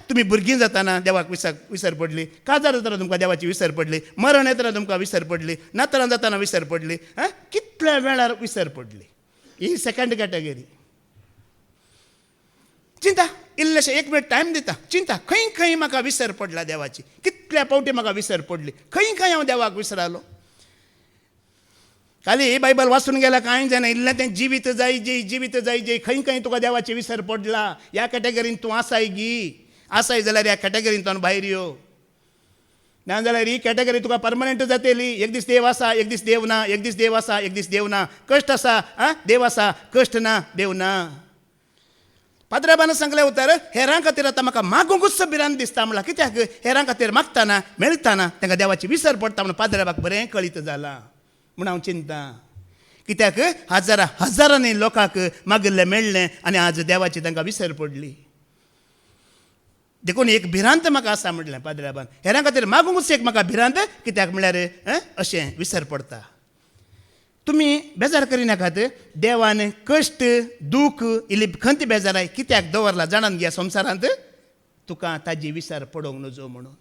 तुमी भुरगीं जाताना देवाक विसर पडली काजार जाताना तुमकां देवाची विसर पडली मरण येताना तुमकां विसर पडली नातरां जाताना विसर पडली कितल्या वेळार विसर पडली ही सेकंड कॅटेगरी चिंता इल्लेशें 1 मिनीट टायम दिता चिंता खंय म्हाका विसर पडला देवाची कितल्या पावटी म्हाका विसर पडली खंय हांव देवाक विसरालो खाली बायबल वाचून गेला कांय जायना इल्लें तें जिवीत जाय जय खंय तुका देवाची विसर पडला ह्या कॅटेगरीन तूं आसाय जाल्यार ह्या कॅटेगरीन तूं भायर यो नाजाल्यार ही कॅटेगरी तुका परमनंट जातली एक दीस देव आसा एक दीस देव ना एक दीस देव आसा एक दीस देव ना कश्ट आसा देव आसा कश्ट ना देव ना पाद्राबान सांगलें उतर हेरां खातीर आतां म्हाका मागूंकूच भिरांत दिसता म्हळ्यार कित्याक हेरां खातीर मागतना मेळटाना तांकां देवाची विसर पडटा म्हणून पाद्राबाक बरें कळीत जालां म्हूण हांव चिंता कित्याक हजारांनी लोकांक मागिल्लें मेळ्ळें आनी आज देवाची तांकां विसर पडली देखून एक भिरांत म्हाका आसा म्हटलें पाद्राबान हेरां खातीर मागूंकूच एक म्हाका भिरांत कित्याक म्हळ्यार अशें विसर पडटा तुमी बेजार करिनाकात देवान कश्ट दूख इल्ली खंत बेजाराय कित्याक दवरला जाणान घ्या संवसारांत तुका ताजी विसर पडोवंक नजो म्हणून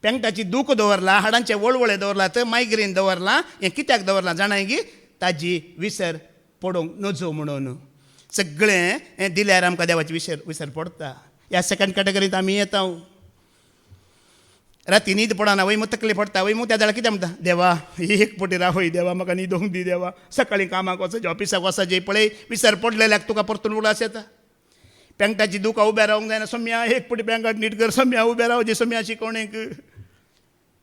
पेंगटाची दूख दवरला हाडांचे वळवळे दवरलात मायग्रेन दवरला हें कित्याक दवरलां जाणाय गी ताजी विसर पडोवंक नजो म्हणून सगळें दिल्यार आमकां देवाची विसर पडटा ह्या सेकंड कॅटेगरींत आमी येता राती न्हीद पडना वय मग तकली पडटा वय मग त्या जाल्यार कितें म्हणटा देवा एक पटी रावय देवा म्हाका न्हिदोंक दी देवा सकाळीं कामाक वचचें ऑफिसाक वचचें पळय विसर पडलेल्याक तुका परतून उडास येता पेंगटाची दुकां उबें रावंक जायना सोम्या एक पटी पेंगट नीट कर सोम्या उबें रावचें सोम्या शिकोवणेक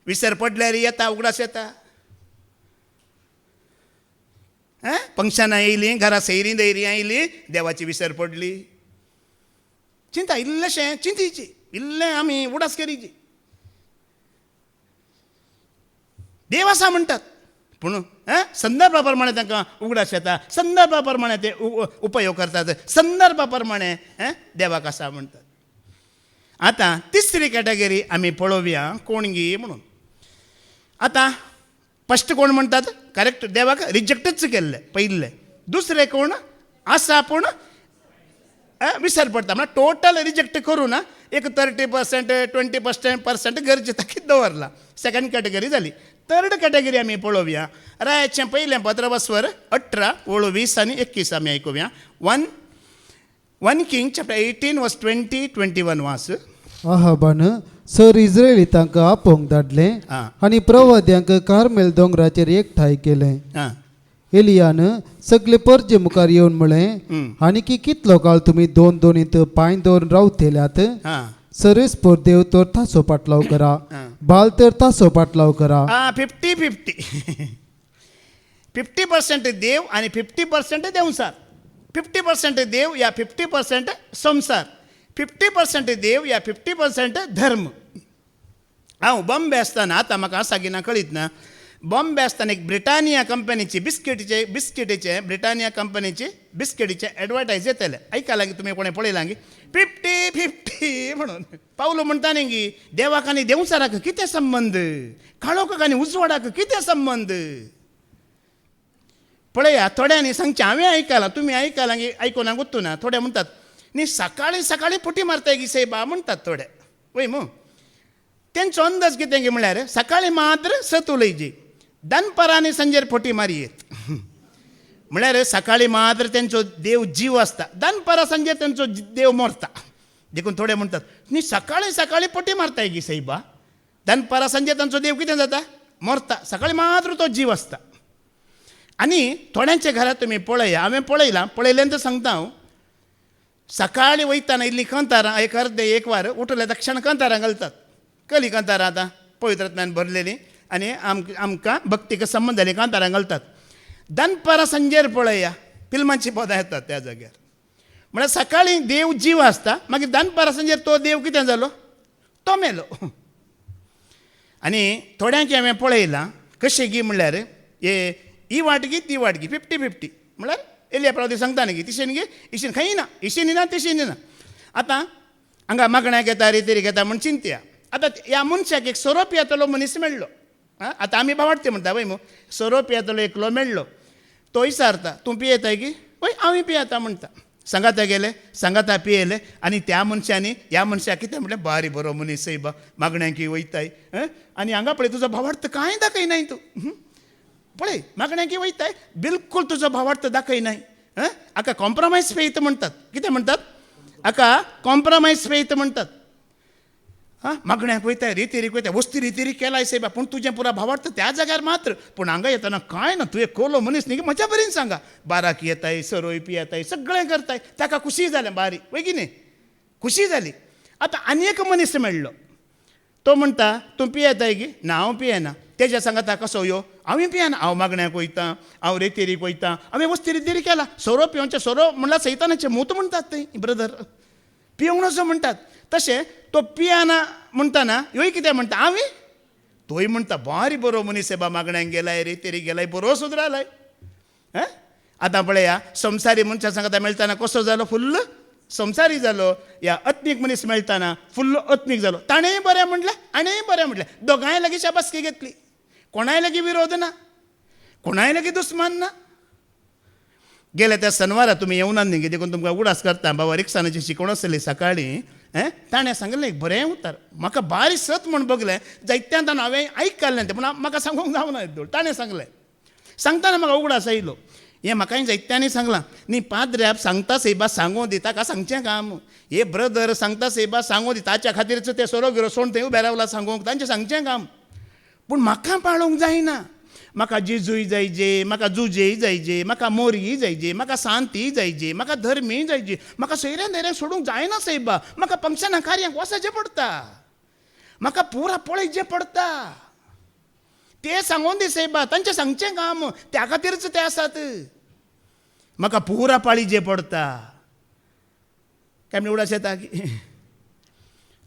विसर पडल्यार येता उगडास येता फंक्शनां येयलीं घरा सैरीं दैरीं आयलीं देवाची विसर पडली चिंता इल्लेशें चिंतीची इल्लें आमी उडास करीची देव आसा म्हणटात पूण संदर्भा प्रमाणे तांकां उगडास येता संदर्भा प्रमाणे ते उपयोग करतात संदर्भा प्रमाणे देवाक आसा म्हणटात आतां तिसरी कॅटेगरी आमी पळोवया कोणगी म्हणून आतां फस्ट कोण म्हणटात करेक्ट देवाक रिजेक्टच केल्ले पयले दुसरे कोण आसा पूण विसर पडटा म्हळ्यार टोटल रिजेक्ट करून एक 30% 20% गरजेता कितें दवरला सेकंड कॅटेगरी जाली थर्ड कॅटेगरी आमी पळोवया रायाचें पयलें पत्र वस्वर 18 ओळ 20 आनी 21 आमी आयकुया 1 किंग चॅप्टर 18 वर्स 20-21 वास आहाबान सर इस्रायली तांकां आपोवंक धाडलें आनी प्रवाद्यांक कार्मेल दोंगराचेर एकठांय केलें एलियान सगळे परजे मुखार येवन म्हळें आनीक कितलो काळ तुमी दोन दोनीत पांय दवरून रावतल्यात सरस्पोर देव तर तासो पाटलाव करा बाल तर तासो पाटलाव करा 50% देव आनी 50% देवसार 50% देव या 50% संसार 50% देव या 50% धर्म हांव बॉम्बे आसतना आतां म्हाका सागिना कळीत ना बॉम्बे आसतना एक ब्रिटानिया कंपनीची बिस्किटीचे ब्रिटानिया कंपनीची बिस्किटीचे एडवर्टायज येतले ऐका लागी तुमी कोणें पळयलां गी 50-50 म्हणून पावलो म्हणटा न्ही गी देवाक आनी देवसाराक कितें संबंद काळोखाक आनी उजवाडाक कितें संबंद पळया थोड्यांनी सांगचें हांवें आयकलां तुमी आयकलां गी आयकुना गुत्तू ना थोडे म्हणटात न्ही सकाळीं पटी मारताय गी सैबा म्हणटात थोडे वय मू तेंचो अंदाज कितें गे म्हळ्यार सकाळीं मात्र सत उलयची दनपरांनी संजेर फटी मारयेत म्हळ्यार सकाळीं मात्र तेंचो देव जीव आसता दनपरां संजेर तेंचो देव मरता देखून थोडे म्हणटात न्ही सकाळीं पटी मारताय गी सैबा दनपरां संजेर तांचो देव कितें जाता मरता सकाळीं मात्र तो जीव आसता आनी थोड्यांच्या घरांत तुमी पळया हांवें पळयलें तर सांगता हांव सकाळीं वयताना इल्लीं कांतारां एक वार उठले दक्षिण कांतारां घालतात कली कांतारां आतां पवित्रत्म्यान भरलेलीं आनी आमकां भक्तीक संबंद जालीं कांतारां घालतात दनपरां संजेर पळया फिल्मांची पदां येतात त्या जाग्यार म्हळ्यार सकाळीं देव जीव आसता मागीर दनपरां संजेर तो देव कितें जालो तो मेलो आनी थोड्यांची हांवें पळयलां कशें गी म्हळ्यार ही वाटगी ती वाटगी 50-50 म्हळ्यार एलिया प्रवादी सांगता न्ही तिशेन गे इशीन खंय ना इशीन ना तिशीन ना आतां हांगा मागण्याक येता रेतेरी घेता म्हण चिंतया आतां ह्या मनशाक एक सोरो पियेतलो मनीस मेळ्ळो आतां आमी बावाडटे म्हणटा वय मू सोरो पियेतलो एकलो मेळ्ळो तो विचारता तूं पियेताय की वय हांव पियेता म्हणटा सांगाता गेले सांगाता पियेले आनी त्या मनशांनी ह्या मनशाक कितें म्हटलें बारी बरो मनीस सैबा मागण्यांकी वयताय आनी हांगा पळय तुजो भावार्थ कांय दाखयनाय तूं पळय मागण्यांकी वयताय बिलकूल तुजो भावार्थ दाखयनाय हाका कॉम्प्रोमायज फेथ म्हणटात कितें म्हणटात हाका कॉम्प्रोमायज फेथ म्हणटात मागण्यांक वयताय रितीरीक वयताय वस्ती रितीरीक केलाय सैबा पूण तुजें पुरा भावार्थ त्या जाग्यार मात्र पूण हांगा येताना कांय ना तुवें कोलो मनीस न्ही म्हज्या बरेन सांगा बाराक येताय सरोय पियेताय सगळें करताय ताका खुशी जालें बारी वय की न्ही खुशी जाली आतां आनी एक मनीस मेळ्ळो तो म्हणटा तूं पियेताय गी ना हांव पियेना तेज्या सांगाता कसो यो हांवें पियेना हांव मागण्यांक वयतां हांव रेतेरीक वयतां हांवें वस्ती रितीरीक केला सोरो पिवचें सोरो म्हणल्यार सैतानाचें मूत म्हणटात थंय ब्रदर पियोंक नजो म्हणटात तशें तो पियाना म्हणटाना ह्योय कितें म्हणटा हांवें तोय म्हणटा बारी बरो मनीस बा मागण्यांक गेलाय रेतेरीक गेलाय बरो सुदरालाय आतां पळया संवसारी मनशा सांगता मेळटाना कसो जालो फुल्ल संवसारी जालो या अत्मीक मनीस मेळटाना फुल्ल अत्मीक जालो ताणेंय बरें म्हटलें आणेय बरें म्हटलें दोगांय लागीं शाबासकी घेतली कोणाय लागीं विरोध ना कोणाय लागीं दुस्मान ना गेल्या त्या शनिवारा तुमी येवनात न्ही देखून तुमकां उडास करता बाबा रिक्षानाची शिकवण आसली सकाळीं ताणें सांगलें एक बरें उतर म्हाका बारी सत म्हण बगलें जायत्यांत हांवें आयकल्लें तें पूण म्हाका सांगूंक जावना ताणें सांगलें सांगताना म्हाका उगडास आयलो हें म्हाका जायत्यांनी सांगलां न्ही पाद्र्याक सांगता सेबा सांगूं दिता का सांगचें काम हे ब्रदर सांगता सेबा सांगूं दिता ताच्या खातीरच ते सोरो गिरो सोण थंय उबे रावला सांगूंक तांचें सांगचें काम पूण म्हाका पाळोवंक जायना म्हाका जेजूय जायजे म्हाका जुजेय जायजे म्हाका मोरयी जायजे म्हाका सांती जायजे म्हाका धर्मीय जायजे म्हाका सैऱ्या धैर्यां सोडूंक जायना सेबा म्हाका फंक्शनां कार्यांक वचचें पडटा म्हाका पुरा पळयचें पडटा ते सांगून दी सेबा तांचें सांगचें काम त्या खातीरच ते आसात म्हाका पुरा पाळीचें पडटा काय म्हणून उडास येता की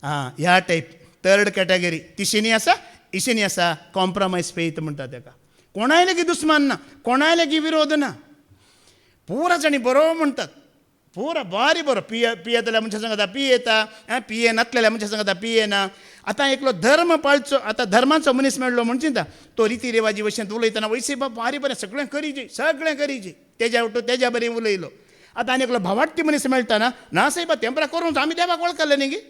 ह्या टायप थर्ड कॅटेगरी तिशेनी आसा इशेनी आसा कॉम्प्रोमायज फेथ म्हणटा ताका कोणाय लेगी दुस्मान ना कोणाय लेगी विरोध ना पुरा जाणी बरो म्हणटात पुरा बारी बरो पियेतल्या मनशा सांगता पियेता पिये नातलेल्या मनशा सांगता पियेना आतां एकलो धर्म पाळचो आतां धर्माचो मनीस मेळ्ळो म्हणचिता तो रिती रिवाजी भशेन उलयतना वयसे बाब बारी बरें सगळें करीजे तेज्या उठून तेज्या बरें उलयलो आतां आनी एकलो भावार्थी मनीस मेळटा ना सायबा तें बरें करूं आमी देवाक वळखले न्ही गे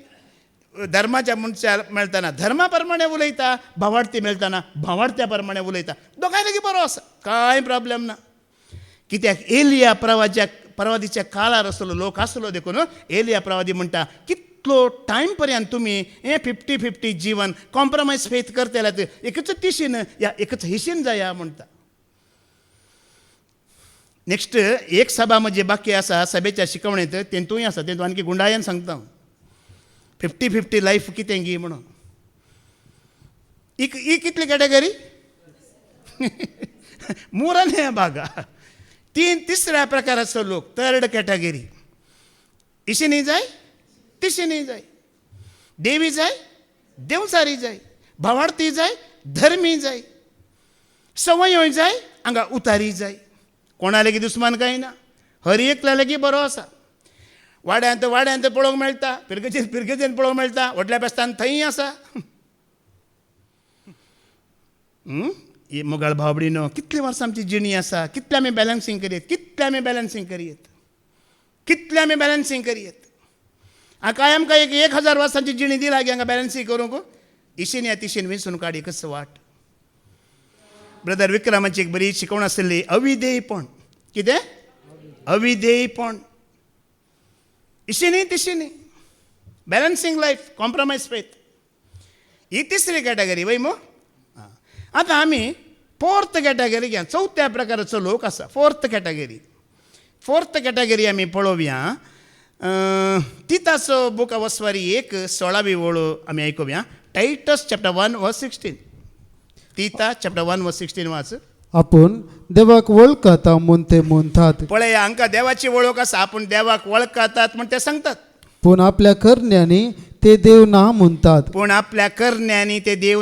धर्माच्या मनशा मेळटना धर्मा प्रमाणे उलयता भावार्थी मेळटना भावार्थ्या प्रमाणे उलयता दोगांय लेगी बरो आसा कांय प्रॉब्लेम ना कित्याक एलिया प्रवादीच्या काळार असलो लोक आसलो देखून एलिया प्रवादी म्हणटा कितलो टायम पर्यंत तुमी हें 50-50 जीवन कॉम्प्रोमायज फेथ करता जाल्यार एकच तिशीन या एकच हिशीन जाया म्हणटा नेक्स्ट एक सभा म्हणजे बाकी आसा सभेच्या शिकवणेंत तेंतूय आसा तेंतू आणखी गुंडायन सांगता 50-50 लायफ कितें गी म्हणून ही कितली कॅटेगरी मुराने भागा तिसऱ्या प्रकाराचो लोक थर्ड कॅटेगरी इशेनी जाय तिशेनी जाय देवी जाय देवसारी जाय भावार्थी जाय धर्मी जाय सवयोय जाय हांगा उतारी जाय कोणा लेगी दुस्मान कांय ना हर एकल्या लेगी बरो आसा वाड्यांत पळोवंक मेळटा पिरगेचेर पळोवंक मेळटा व्हडल्या बेस्तान थंय आसा ही मोगाळ भावबडीनो कितले वर्सां आमची जिणी आसा कितले आमी बॅलन्सींग करीत काय आमकां 1000 वर्सांची जिणी दिला गे हांगा बॅलन्सींग करूंक इशेन या तिशेन विंचून काडी कस वाट ब्रदर विक्रमाची एक बरी शिकवण आसली अविधेयपण कितें अविधेयपण इशेनी तिशेनी बॅलन्सींग लायफ कॉम्प्रोमायज फेथ ही तिसरी कॅटेगरी वय मो आतां आमी फोर्थ कॅटेगरी घ्या चवथ्या प्रकाराचो लोक आसा फोर्थ कॅटेगरी आमी पळोवया तिताचो बूक ऑफ वसवारी 1:16 वळू आमी आयकुया टायटस चॅप्टर 1:16 तिता चॅप्टर 1:16 वाच आपूण देवाक वळखता म्हूण ते म्हणटात पळय हांकां देवाची वळख आसा आपूण देवाक वळखतात म्हण ते सांगतात पूण आपल्या करण्यांनी ते देव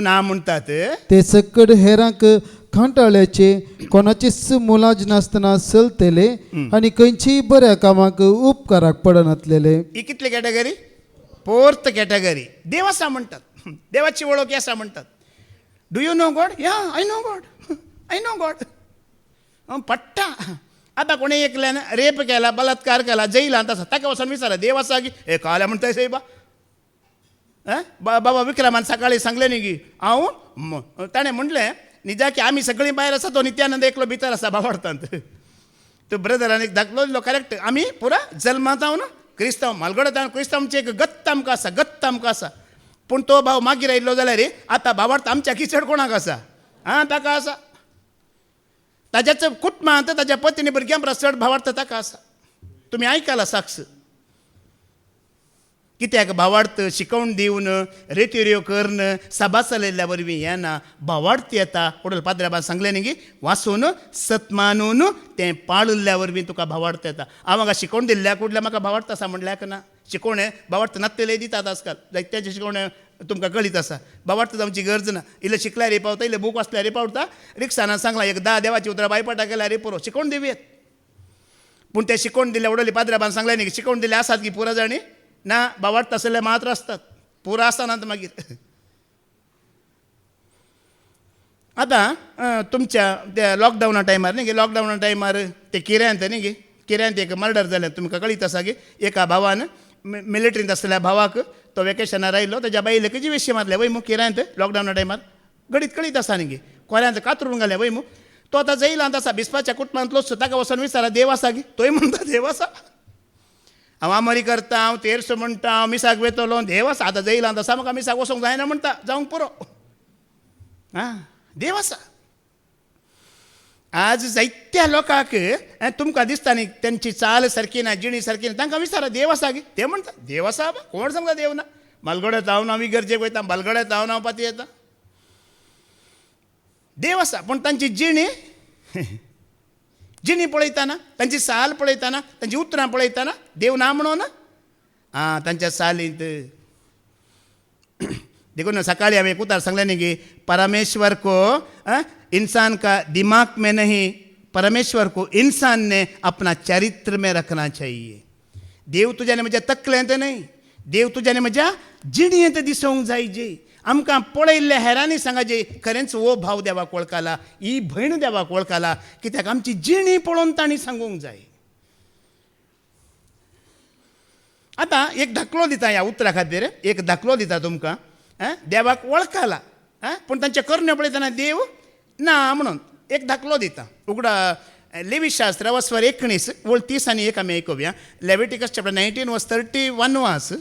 ना म्हणटात ते सकड हेरांक खांटाळ्याचे कोणाचेच मोलाज नासतना चलतले आनी खंयचीय बऱ्या कामाक उपकाराक पडनातलेले ही कितली कॅटेगरी फोर्थ कॅटेगरी देव आसा म्हणटात देवाची वळख आसा म्हणटात डू यू नो गॉड या आय नो गॉड पट्टा आतां कोणी एकल्यान रेप केला बलात्कार केला जैलांत आसा ताका वचून विचारा देव आसा की हे काल्या म्हणटा सायबा बाबा विक्रमान सकाळी सांगले न्ही की हांव ताणें म्हणलें निजा की आमी सगळीं भायर आसा तो नित्यानंद एकलो भितर आसा भावार्थांत तो ब्रदरान एक दाखलो करेक्ट आमी पुरा जल्मांत न्हू क्रिस्तांव मालगडत क्रिस्तांवची एक गत्त आमकां आसा पूण तो भाव मागीर आयिल्लो जाल्यार आतां भावार्थ आमच्या किचड कोणाक आसा ताका आसा ताच्याच कुटुंबांत ताच्या पत्नी भुरग्यां परस चड भावार्थ ताका आसा तुमी आयकला साक्ष कित्याक भावार्थ शिकवण दिवन रेत्यो करून सभा चलयल्ल्या वरवीं येना भावार्थ येता वडील पाद्र्याबान सांगलें न्ही की वाचून सत्मानून तें पाळिल्ल्या वरवीं तुका भावार्थ येता हांव म्हाका शिकवण दिल्ल्या कुडल्या म्हाका भावार्थ आसा म्हणल्याक ना शिकवणें भावार्थ नासलेले दितात आजकाल जायत्याचे शिकवणें तुमकां कळीत आसा भावार्थ जावची गरज ना इल्लें शिकल्यार पावता इल्लें बूक वाचल्यार पावता रिक्षान सांगलां एक 10 देवाची उतरां बायपाटा केल्यार पुरो शिकवण दिवयेत पूण तें शिकवण दिल्ल्या वडोली पाद्र्याबान सांगलें न्ही की शिकवण दिल्ले आसात की पुरो जाणी ना भावार्थ आसले मात्र आसतात पुरो आसनात मागीर आतां तुमच्या त्या लॉकडावना टायमार न्ही गे लॉकडावना टायमार ते किऱ्यांत न्ही गे किऱ्यांत एक मर्डर जालें तुमकां कळीत आसा की एका भावान मिलिटरींत आसलेल्या भावाक तो वेकेशनार आयिल्लो तेज्या बायलेक जिवेशी मारले वय मू किऱ्यांत लॉकडावना टायमार घडीत कळीत आसा न्ही गे कोऱ्यांत कातरून घालें वय मू तो आतां जैला तसा बिस्पाच्या कुटुंबांतलो ताका वचून विचारा देव आसा गे तोय म्हणटा देव आसा हांव आमरी करता हांव तेरसो म्हणटा हांव मिसाक वेतलो देव आसा आतां जैला तसा म्हाका मिसाक वचोंक जायना म्हणटा जावंक पुरो आं देव आसा आज जायत्या लोकांक तुमकां दिसता न्ही तेंची चाल सारकी ना जिणी सारकी ना तांकां विचारा देव आसा गे ते म्हणटा देव आसा बा कोण समजा देव ना मालगड्यात हांव हांव इगर्जेक वयता बालगड्यात हांव हांव पाती येता देव आसा पूण तांची जिणी पळयतना तांची साल पळयतना तांची उतरां पळयतना देव ना म्हणो ना आं तांच्या सालींत देखो ना सकाळी हांवें एक उतार सांगलें न्ही की परमेश्वर को इंसान का दिमाग में नहीं परमेश्वर को इंसान ने अपना चरित्र में रखना चाहिए देव तुज्यान म्हज्या तकलेंत न्ही देव तुज्यान म्हज्या जिणयेंत दिसूंक जाय जे आमकां पळयल्ल्या हेरांनी सांगाजे खरेंच हो भाव देवाक वळखला ही भयण देवाक वळखला कित्याक आमची जिणी पळोवन तांणी सांगूंक जाय आतां एक धाकलो दिता ह्या उतरा खातीर एक धाकलो दिता तुमकां देवाक वळखला पूण तांचे कर्ण्य पळयतना देव ना म्हणून एक धाकलो दिता उगडा लेवीशास्त्र वस्वर 19 वळ 30 आनी 1 आमी आयकुया लेविटिकस चॅप्टर 19 वर्स 31 वास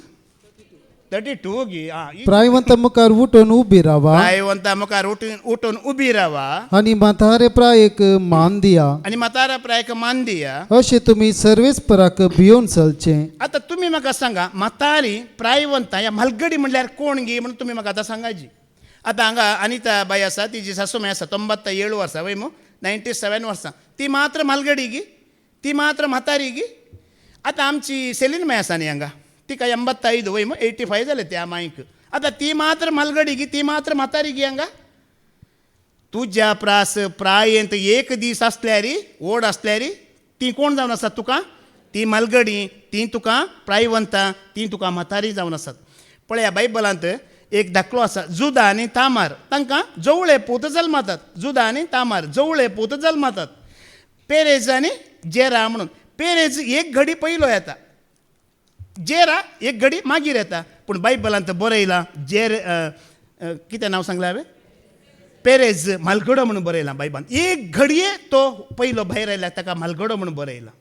32 गी प्रायवंत मुखार उठून उबी रावा प्रायवंता मुखार उठून उबी रावा आणि म्हातारे प्रायक मान दिया आनी म्हातारा प्रायक मान दिया अशें तुमी सर्वेस्पराक भियोन चलचें आतां तुमी म्हाका सांगा म्हातारी प्रायवंता ह्या म्हालगडी म्हणल्यार कोण गे म्हणून तुमी म्हाका आतां सांगाजी आतां हांगा अनिता बाई आसा तिची सासूमाय आसा 97 वर्सां वय मो 97 वर्सां ती मात्र म्हालगडी गी ती मात्र म्हातारी गी आतां आमची सेलीन माय आसा न्ही हांगा तिका 85 वय मो 85 जाले त्या मायक आतां ती मात्र म्हालगडी गी ती मात्र म्हातारी गी हांगा तुज्या प्रास प्रायेंत एक दीस आसल्यार ओड आसल्यार ती कोण जावन आसात तुका ती म्हालगडी ती तुका प्रायवंता ती तुका म्हातारी जावन आसात पळया बायबलांत एक धाकलो आसा जुदा आनी तामार तांकां जवळे पूत जल्मातात जुदा आनी तामार जवळे पूत जल्मातात पेरेज आनी जेरा म्हणून पेरेज एक घडी पयलो येता जेरा एक घडी मागीर येता पूण बायबलांत बरयलां कितें नांव सांगलां हांवें पेरेज म्हालगडो म्हणून बरयलां बायबलांत एक घडये तो पयलो भायर आयला ताका म्हालगडो म्हणून बरयलां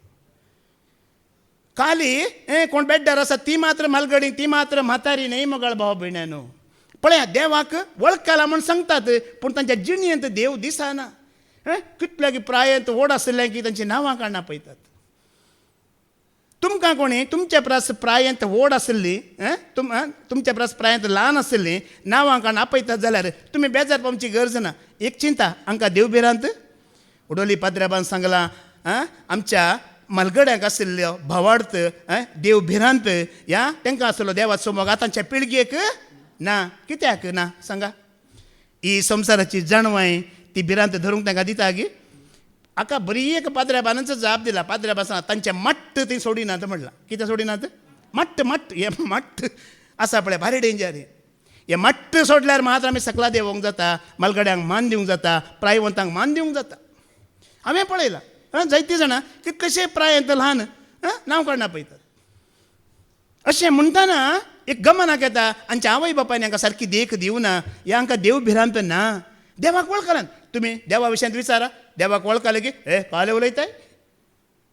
खाली कोण बेड्डार आसा ती मात्र म्हालगडी ती मात्र म्हातारी न्ही मोगाळ भाव भयण्यानो पळया देवाक वळखला म्हूण सांगतात पूण तांच्या जिणयेंत देव दिसना कितल्या की प्रायेंत व्हड आसलें की तांची नांवां काडना पळयतात तुमकां कोणी तुमच्या प्रास प्रायेंत व्हड आसली तुमच्या प्रास प्रायेंत ल्हान आसली नांवां काडून आपयतात जाल्यार तुमी बेजार पावची गरज ना एक चिंता हांकां देवबिरांत उडोली पाद्र्याबान सांगलां आमच्या म्हालगड्यांक आशिल्लो भावार्थ देव भिरांत ह्या तांकां आसलो देवाचो मोग आतांच्या पिळगेक ना कित्याक ना सांगा ही संवसाराची जाणवाय ती भिरांत धरूंक तांकां दिता गी हाका बरी एक पाद्र्याबानाचो जाप दिला पाद्र्याबान तांचे मट्ट ती सोडिनात म्हणलां कितें सोडिनात मट्ट हे मट्ट आसा पळय भारी डेंजर हे मट्ट सोडल्यार मात्र आमी सकला देवोंक जाता म्हालगड्यांक मान दिवंक जाता प्रायवंतांक मान दिवंक जाता हांवें पळयलां जायतीं जाणां कितलेशे प्रायेंत ल्हान नांव काडना पळयतात अशें म्हणटाना एक गमनाक येता आमच्या आवय बापायन हांकां सारकी देख दिवना हे हांकां देव भिरांत ना देवाक वळखलां तुमी देवा विशयांत विचारा देवाक वळखलें की काले उलयताय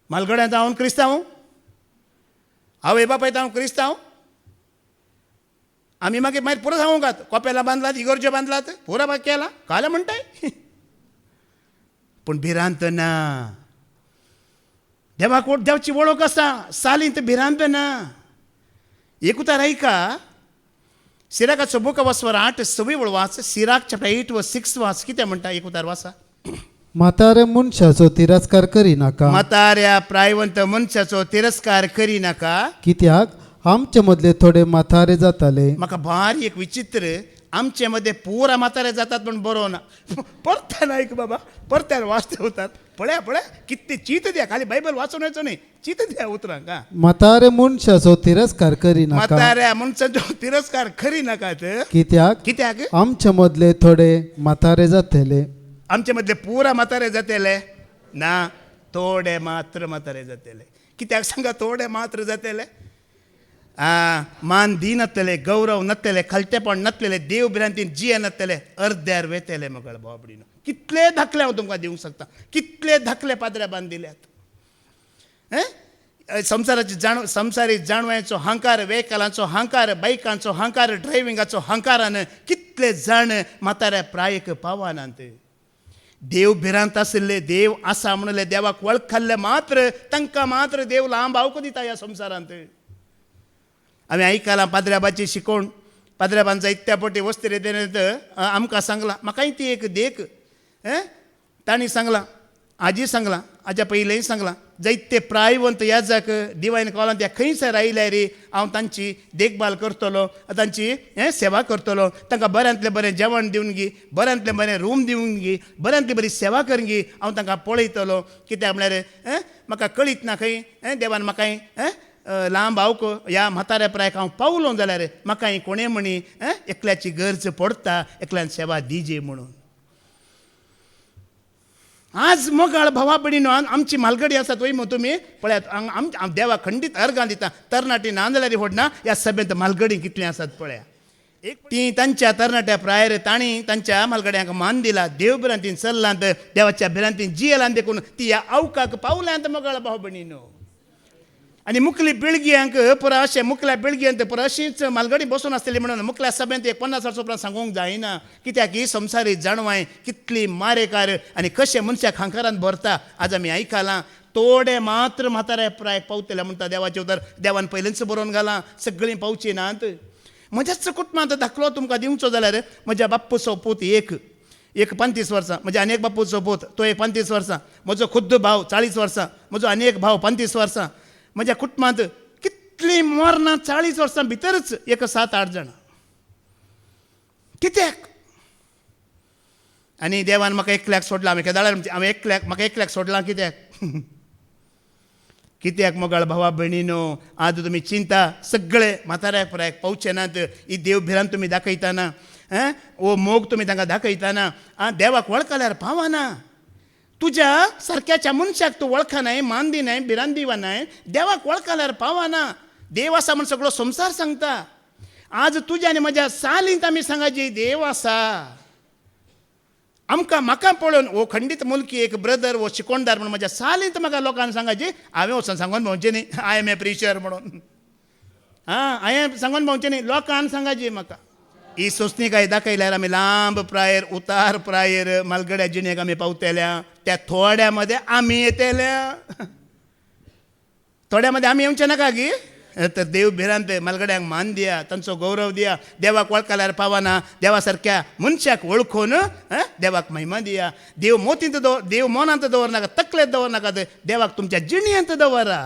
म्हालगड्यांत हांव क्रिस्तांव आवय बापायत हांव क्रिस्तांव आमी मागीर पुरो सांगूंकात कोपेलां बांदलात इगर्ज्यो बांदलात पुरो भाग केला काले म्हणटाय पूण भिरांत ना देवाक देवाची वळख आसा सालींत भिरांत ना एक उतार ऐका सिराकाचो बूक वस्वर 8 6 वाच सिराक चॅप्टर 8 वर्स 6 वाच कितें म्हणटा एक उतार वाचा म्हाताऱ्या मनशाचो तिरस्कार करिनाका म्हाताऱ्या प्रायवंत मनशाचो तिरस्कार करिनाका कित्याक आमचे मदले थोडे म्हातारे जाताले म्हाका भारी एक विचित्र आमचे मध्ये पुरा म्हातारे जातात पण बरो ना परत्यान ऐक बाबा परत्यान वाचते होतात पळया किती चीत द्या खाली बायबल वाचून येचो न्ही चीत द्या उतरांक म्हातारे मनशाचो तिरस्कार करिनाका म्हाताऱ्या मनशाचो तिरस्कार करिनाकात कित्याक आमचे मदले थोडे म्हातारे जातले आमचे मदले पुरा म्हातारे जातले ना थोडे मात्र म्हातारे जातले कित्याक सांगा थोडे मात्र जातले मान दी नसतले गौरव नसतले खलतेपण नसलेले देव भिरांतीन जिये नसतले अर्ध्यार वेतले मगळ बाबडीनो कितले धाकले हांव तुमकां दिवंक शकता, कितले धाकले पाद्र्या बांद दिल्यात. संवसारीक जाणवायचो हंकार, वेहिकलांचो हंकार, बायकांचो हंकार, ड्रायव्हिंगाचो हंकारान कितले जाण म्हाताऱ्या प्रायेक पावनात. देव भिरांत आशिल्ले, देव आसा म्हणले, देवाक वळखल्ले मात्र तांकां मात्र देव लांब आवको दिता ह्या संवसारांत. आमी आयकलां पाद्र्याबाची शिकोवण, पाद्र्याबान जायत्या फावटी वस्ती रितीन आमकां सांगलां. म्हाकाय ती एक देख तांणी सांगलां, आजी सांगलां, हाज्या पयलेंय सांगलां, जायते प्रायवंत याजक डिवायन कॉलांत त्या खंयसर आयल्या रे हांव तांची देखभाल करतलो, तांची सेवा करतलो, तांकां बऱ्यांतलें बरें जेवण दिवन गी, बऱ्यांतलें बरें रूम दिवन गी, बऱ्यांतली बरी सेवा करून गी, हांव तांकां पळयतलो. कित्याक म्हळ्यार म्हाका कळीत ना खंय देवान म्हाकाय लांब हांव ह्या म्हाताऱ्या प्रायक हांव पावलो जाल्यार म्हाकाय कोणें म्हणी एकल्याची गरज पडटा, एकल्यान सेवा दिजे म्हणून. आज मोगाळ भावा भयणीनो, आमची म्हालगडी आसा थंय तुमी पळयात. हांव देवा खंडीत अर्गां दिता. तरणाटी नांदल्यारी व्हडना ह्या सभेंत म्हालगडी कितली आसात पळया. ती तांच्या तरणाट्या प्रायर तांणी तांच्या म्हालगड्यांक मान दिला. देव भिरांतीन चल्लांत, देवाच्या भिरांतीन जियेलांत देखून ती ह्या अवकाक पावल्यांत मोगाळ भाव भयणीनो. आनी मुखली पिळग्यांक पुरो अशें मुखल्या पिळग्यांत पुरो अशींच म्हालगडी बसून आसतली म्हणून मुखल्या सभेंत 50 वर्सां उपरांत सांगूंक जायना. कित्याक ही संवसारीक जाणवाय कितली मारेकार आनी कशें मनशाक हंकारान भरता. आज आमी आयकलां थोडे मात्र म्हाताऱ्या प्रायक पावतले म्हणटा देवाचें उतर. देवान पयलींच बरोवन घालां, सगळीं पावची नात. म्हज्याच कुटुंबांत दाखलो तुमकां दिवचो जाल्यार म्हज्या बापूचो पूत एक 35 वर्सां, म्हज्या आनी एक बापूचो पूत तो एक 35 वर्सां, म्हजो खुद्द भाव 40 वर्सां, म्हजो आनी एक भाव 35 वर्सां. म्हज्या कुटुंबांत कितलीं मरणां 40 वर्सां भितरच एक 7-8 जाणां. कित्याक? आनी देवान म्हाका एकल्याक सोडलां. हांवें केदार म्हाका एकल्याक सोडलां कित्याक? कित्याक मोगाळ भावा भयणीनो, आज तुमी चिंता सगळे म्हाताऱ्याक पुरायक पावचे नात. ही देव भिरांत तुमी दाखयतना, ओ मोग तुमी तांकां दाखयतना देवाक वळखल्यार पावना. तुज्या सारक्याच्या मनशाक तूं वळखनाय, मान दिनाय, भिरांत दिवनाय, देवाक वळखल्यार पावना. देव आसा म्हण सगळो संवसार सांगता. आज तुज्या आनी म्हज्या सालींत आमी सांगाजी देव आसा. म्हाका पळोवन वो खंडीत मुलकी एक ब्रदर वो शिकोणदार म्हणून म्हज्या सालींत म्हाका लोकांक सांगाजी. हांवें वचून सांगून भोंवचें न्ही आय एम ए प्रिचर म्हणून. हांवें सांगून भोंवचें न्ही, लोकांक सांगाजी म्हाका. ही सोंसणीकाय दाखयल्यार आमी लांब प्रायर, उतार प्रायर म्हालगड्या जिणेक आमी पावतल्या. त्या थोड्या मध्ये आमी येतल्या. थोड्या मध्ये आमी येवचे नाका गी. तर देव भिरांत म्हालगड्यांक मान दिया, तांचो गौरव दिया. देवाक वळखल्यार पावना, देवा सारक्या मनशाक वळखून देवाक महिमा दिया. देव मोतींत देव मोनांत दवरनाका, तकलेंत दवरनाकात, देवाक तुमच्या जिणयेंत दवरा.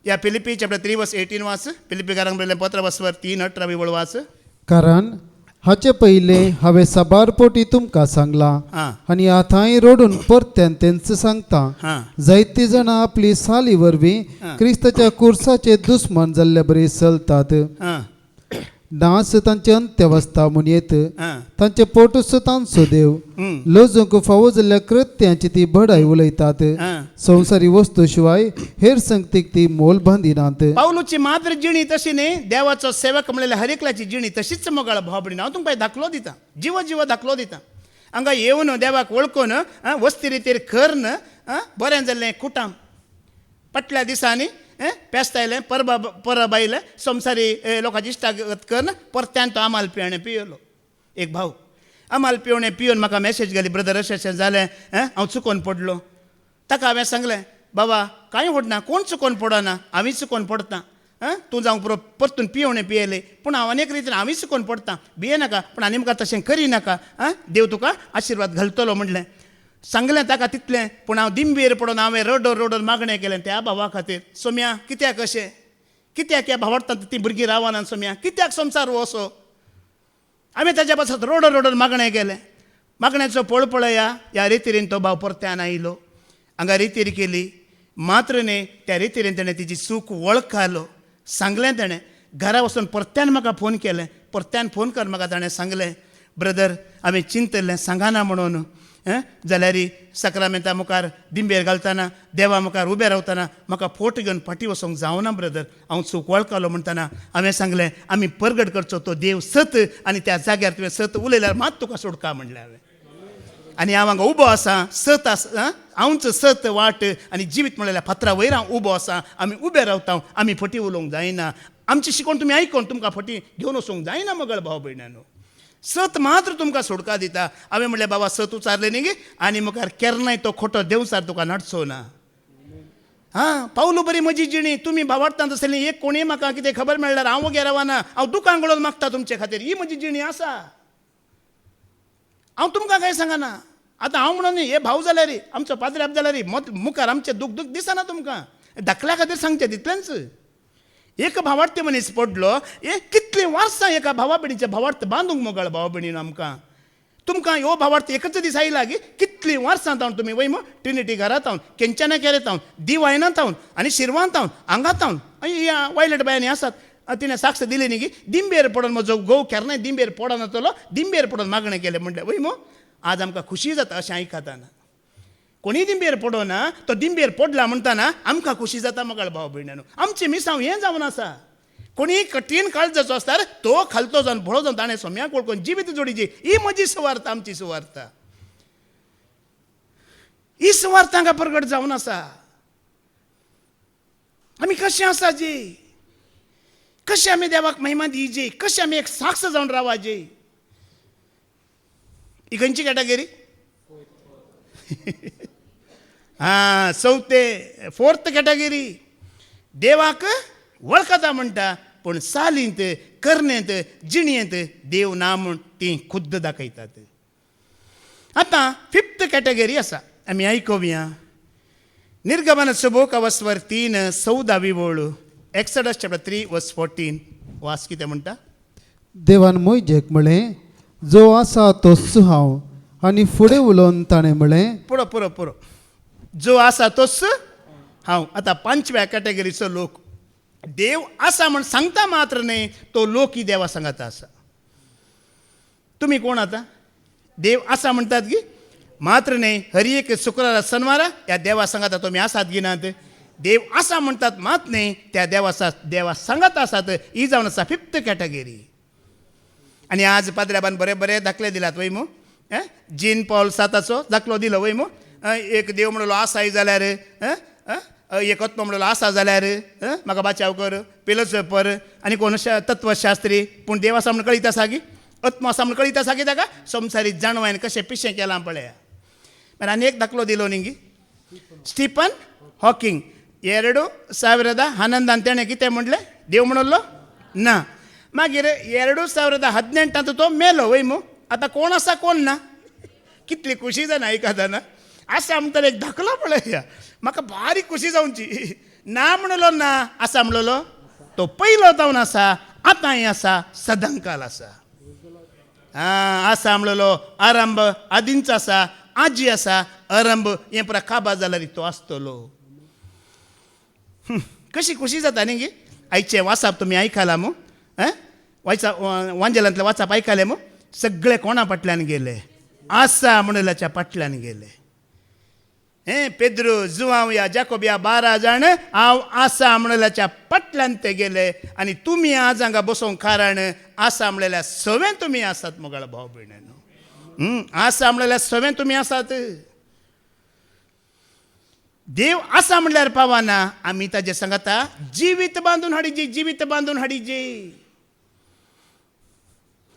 या फिलिपी चॅप्टर 3 वर्स 18 वाच. फिलिपीकारांक बरयलें पत्र वर्स 3:18 वळ वाच. कारण हाचे पयले हांवें साबारपोटी तुमकां सांगलां आनी आतांय रोडून परत्यान तेंच सांगता. जायतीं जाणां आपली साली वरवीं क्रिस्ताच्या कुर्साचे दुस्मन जाल्ले बरे चलतात. नास तांचे अंत्यवस्था म्हूण येत, तांचे पोटूच तांचो देव. लोजूंक फावो जाल्ल्या कृत्यांची ती बडाय उलयतात. संवसारी वस्तू शिवाय हेर संगतीक ती मोल बांदिनात. पावलूची मात्र जिणी तशी न्ही, देवाचो सेवक म्हणलेल्या हर एकल्याची जिणी तशीच मोगाळ भावबडी. हांव तुमकां दाखलो दिता, जीव दाखलो दिता. हांगा येवन देवाक वळखून वस्ती रितीर करन बरें जाल्लें कुटाम. फाटल्या दिसांनी पेस्त आयलें, परब आयलें, संवसारी लोकांची इश्टागत करन परत्यान तो आमाल पियेणें पियेलो. एक भाव आमाल पिवणें पिवन म्हाका मॅसेज घाली, ब्रदर अशें जालें, हांव चुकोवन पडलो. ताका हांवें सांगलें, बाबा कांय व्हडना, कोण चुकोवन पडना, हांवी चुकोवन पडटा. तूं जावं पुरो परतून पिवणें पियेलें, पूण हांव अनेक रितीन हांवी चुकोवन पडटा. भियेनाका, पूण आनी मुखार तशें करिनाका. देव तुका आशिर्वाद घालतलो म्हणलें. सांगलें ताका तितलें, पूण हांव दिंबेर पडून हांवें रडोर मागणें केलें त्या भावा खातीर. सोम्या कित्याक अशें, कित्याक ह्या भावार्थांत ती भुरगीं रावना सोम्या, कित्याक संवसार हो असो. हांवें ताच्या पासत रडोर मागणें केलें. मागण्याचो पळ पळया, ह्या रितीन तो भाव परत्यान आयलो. हांगा रितीर केली, मात्र न्ही त्या रितीन ताणें तिची चूक वळखलो. सांगलें ताणें, घरा वचून परत्यान म्हाका फोन केलें. परत्यान फोन कर म्हाका ताणें सांगलें, ब्रदर हांवें चिंतलें सांगना म्हणून. जाल्यार सक्रामेंता मुखार दिंबेर घालतना, देवा मुखार उबें रावतना म्हाका फोट घेवन फाटी वचोंक जावना ब्रदर, हांव चूक वळखलो म्हणटना हांवें सांगलें, आमी परगट करचो तो देव सत, आनी त्या जाग्यार तुवें सत उलयल्यार मात तुका सोडका म्हणलें हांवें. आनी हांव हांगा उबो आसा सत आसा हांवच सत वाट आनी जिवीत म्हणलेल्या फातरा वयर हांव उबो आसा आमी उबे रावता आमी फटी उलोवंक जायना आमचें शिकोवन तुमी आयकोन तुमकां फटी घेवन वचोंक जायना मगळ भाव भयणानो सत मात्र तुमकां सोडका दिता हांवें म्हणलें बाबा सत उचारलें न्ही गे आनी मुखार केन्नाय तो खोटो देंवसार तुका नडचो ना हां पावलो बरी म्हजी जिणी तुमी भावार्थांत आसली एक कोणी म्हाका कितें खबर मेळ्ळ्यार हांव वगे रावना हांव दुकान गळोवन मागता तुमचे खातीर ही म्हजी जिणी आसा हांव तुमकां कांय सांगना आतां हांव म्हणून हे भाव जाल्यार आमचो पाद्र्याप जाल्यार मुखार आमचें दूख दूख दिसना तुमकां धाकल्या खातीर सांगचें तितलेंच एक भावार्थ मनीस पडलो हे कितलीं वर्सां एका भावा भयणीचे भावार्थ बांदूंक मोगळ भावा भयणीन आमकां तुमकां ह्यो भावार्थ एकच दीस आयला गी कितलीं वर्सां तावन तुमी वय ट्रिनिटी घरांत तावन केंच्याना केरे तावन दिवायनांत तावन आनी शिरवांत तावन आंगात तावन ह्या वायलट बायांनी आसात तिणें साक्ष दिली न्ही गी दिंबेर पडोन म्हजो घोव केन्नाय दिंबेर पडो नातलो दिंबेर पडोन मागणें केलें म्हणलें वय आज आमकां खुशी जाता अशें आयकताना कोणी दिंबेर पडोना तो दिंबेर पडला म्हणटाना आमकां खुशी जाता मगळ भाव भयणानो आमचें मिसांव हें जावन आसा कोणी कठीण काळ जाचो आसता तो खालतो जावन भोळो जावन ताणें सोम्याक वळखून जिवीत जोडीची ही म्हजी सुवार्थ आमची सुवार्थ ही सुवार्थ हांगा प्रगट जावन आसा आमी कशें आसा जी कशें आमी देवाक महिमा दिवची कशें आमी एक साक्ष जावन रावची ही खंयची कॅटेगरी हां चवथे फोर्थ कॅटेगरी देवाक वळखता म्हणटा पूण सालींत करनेंत जिणयेंत देव ना म्हूण ती खुद्द दाखयतात आतां फिफ्थ कॅटेगरी आसा आमी आयकोवया निर्गमन सबूक अवस्वर 3 14वी ओळ एक्सोडस चॅप्टर 3 वर्स 14 वास कितें म्हणटा देवान मोयजेक म्हळें जो आसा तोच हांव आनी फुडें उलोवन ताणें म्हळें पुरो पुरो पुरो जो आसा तोच हांव आतां पांचव्या कॅटेगरीचो लोक देव आसा म्हण सांगता मात्र न्ही तो लोक ही देवा सांगाता आसा तुमी कोण आतां देव आसा म्हणटात गी मात्र न्ही हर एक शुक्रारा शनवारा ह्या देवा सांगाता तुमी आसात गिनात देव आसा म्हणटात मात न्ही त्या देवा सांगाता आसात ही जावन आसा फिफ्थ कॅटेगरी आनी आज पाद्र्याबान बरे बरे दाखले दिलात वय मो जीन पॉल साताचो दाखलो दिलो वय मो एक देव म्हणलो आसाय जाल्यार एक आत्मा म्हणलो आसा जाल्यार म्हाका बाचाव कर फिलोसोफर आनी कोण तत्वशास्त्री पूण देव आसा म्हण कळीत आसा गी आत्मा आसा म्हण कळीत आसा की ताका संवसारीक जाणवायन कशें पिशें केलां पळया मागीर आनी एक दाखलो दिलो न्ही गी स्टीफन हॉकिंग 2011 तेणें कितें म्हणलें देव म्हणलो ना मागीर 2018 तो मेलो वय मो आतां कोण आसा कोण ना कितली खुशी जाना आयकताना आसा म्हणटा एक धाकलो पळया म्हाका भारी खुशी जावची ना म्हणलो ना आसा म्हणलो तो पयलो जावन आसा आतांय आसा सदांकाल आसा आसा म्हणलो आरंभ आदींच आसा आजी आसा आरंभ हें पुरा काबा जाल्यार तो आसतलो कशी खुशी जाता न्ही गे आयचें वाचप तुमी आयकलां मो वांजेलांतलें वाचप आयकलें मो सगळे कोणा फाटल्यान गेले आसा म्हणल्याच्या फाटल्यान गेले पेद्रू जुवांव या जाकोब या 12 जाण हांव आसा म्हणल्याच्या फाटल्यान ते गेले आनी तुमी आज हांगा बसोवंक कारण आसा म्हणल्यार सवें तुमी आसात मोगळ भाव भयणानो आसा म्हणल्यार सवें तुमी आसात देव आसा म्हणल्यार पावना आमी ताजें सांगता जिवीत बांदून हाडिजे